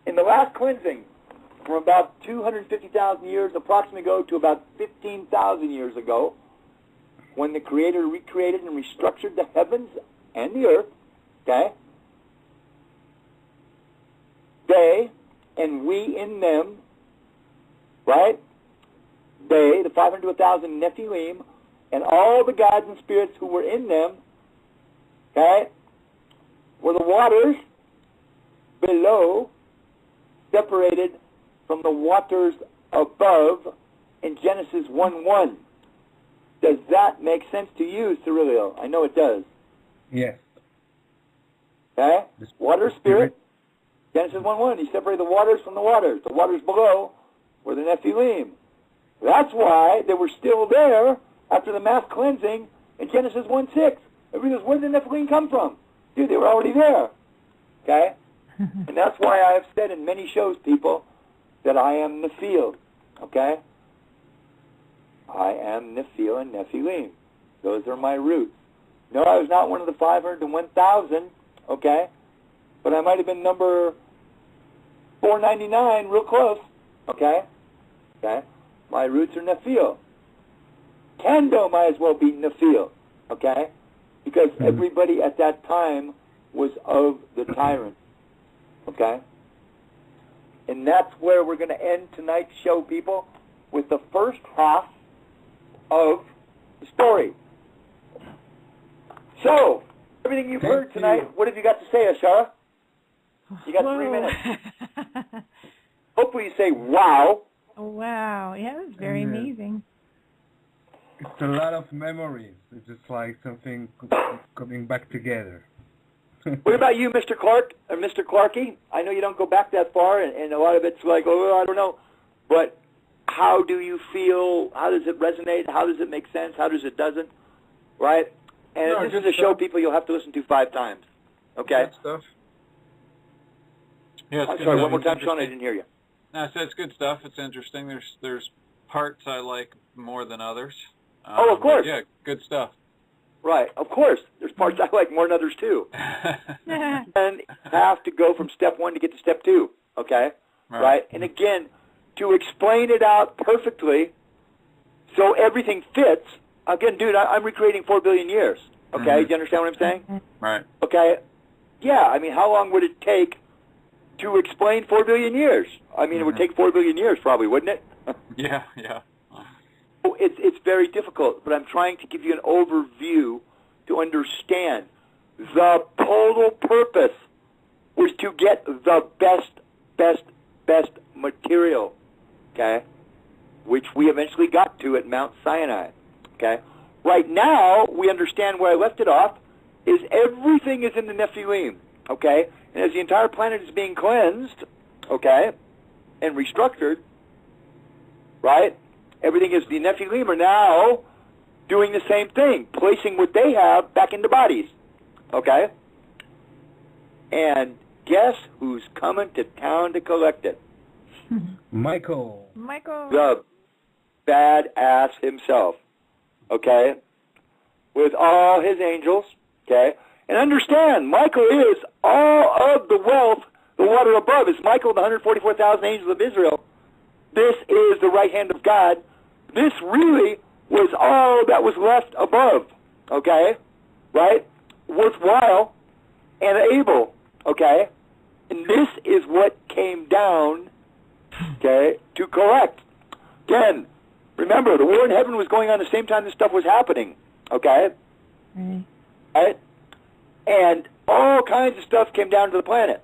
In the last cleansing, from about 250,000 years approximately ago to about 15,000 years ago, when the Creator recreated and restructured the heavens and the earth, okay, they and we in them, right, they, the 500 to 1,000 Nephilim, and all the gods and spirits who were in them, okay, were the waters below separated from the waters above in Genesis 1:1. Does that make sense to you, Siriliel? I know it does. Yes. Okay? Water, spirit. Genesis 1:1. He separated the waters from the waters. The waters below were the Nephilim. That's why they were still there after the mass cleansing in Genesis 1:6. Everybody goes, where did the Nephilim come from? Dude, they were already there. Okay? And that's why I have said in many shows, people, that I am Nephil, okay? I am Nephil and Nephilim. Those are my roots. No, I was not one of the 500 to 1,000, okay? But I might have been number 499, real close, okay? Okay? My roots are Nephil. Kendo might as well be Nephil, okay? Because everybody at that time was of the tyrant, okay? And that's where we're going to end tonight's show, people, with the first half of the story. So, everything you've heard tonight, what have you got to say, Ashara? You got 3 minutes. Hopefully you say, wow. Wow. Yeah, it was very amazing. It's a lot of memories. It's just like something coming back together. What about you, Mr. Clark, or Mr. Clarky? I know you don't go back that far, and a lot of it's like, oh, I don't know. But how do you feel? How does it resonate? How does it make sense? How does it doesn't? Right? And No, this is a show, people, you'll have to listen to 5 times. Okay? Good stuff. Yeah, I'm sorry, one more time, Shawn, I didn't hear you. No, I said it's good stuff. It's interesting. There's parts I like more than others. Oh, of course. Yeah, good stuff. Right, of course. There's parts I like more than others, too. And have to go from step 1 to get to step 2, okay? Right? And again, to explain it out perfectly so everything fits, again, dude, I'm recreating 4 billion years, okay? Mm-hmm. Do you understand what I'm saying? Right. Okay? Yeah, I mean, how long would it take to explain 4 billion years? I mean, it would take 4 billion years probably, wouldn't it? Yeah, yeah. It's very difficult, but I'm trying to give you an overview to understand. The total purpose was to get the best material, okay, which we eventually got to at Mount Sinai, okay? Right now, we understand where I left it off, is everything is in the Nephilim, okay? And as the entire planet is being cleansed, okay, and restructured, right, everything is, the Nephilim are now doing the same thing, placing what they have back into bodies, okay? And guess who's coming to town to collect it? Michael. The badass himself, okay? With all his angels, okay? And understand, Michael is all of the wealth, the water above. Is Michael, the 144,000 angels of Israel. This is the right hand of God. This really was all that was left above, okay? Right? Worthwhile and able, okay? And this is what came down, okay, to collect. Again, remember, the war in heaven was going on the same time this stuff was happening, okay? Right? And all kinds of stuff came down to the planet,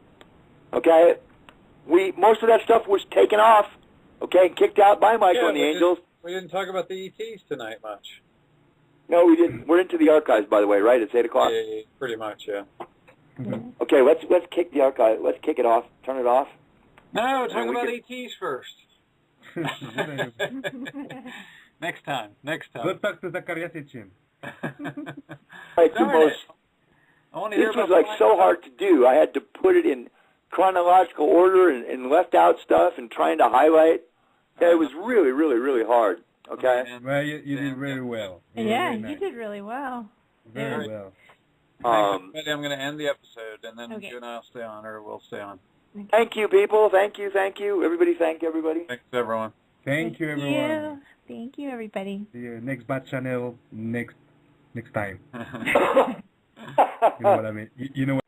okay? Most of that stuff was taken off, okay, and kicked out by Michael and the angels. We didn't talk about the ETs tonight much. No, we didn't. We're into the archives, by the way, right? It's 8 o'clock. Yeah, pretty much, yeah. Okay, let's kick the archive. Let's kick it off. Turn it off. No, talk about ETs first. Next time. Go talk to Zacharias Sitchin. Like the most. This was like so hard to do. I had to put it in chronological order and left out stuff and trying to highlight. Yeah, it was really, really, really hard. Okay. Well, you did very well. Yeah, you did really well. Very well. I'm going to end the episode, and then you and I will stay on, or we'll stay on. Thank you, people. Thank you. Everybody, thank everybody. Thanks, everyone. Thank you, everyone. Thank you, everybody. See you next Bat channel next time. You know what I mean? You know what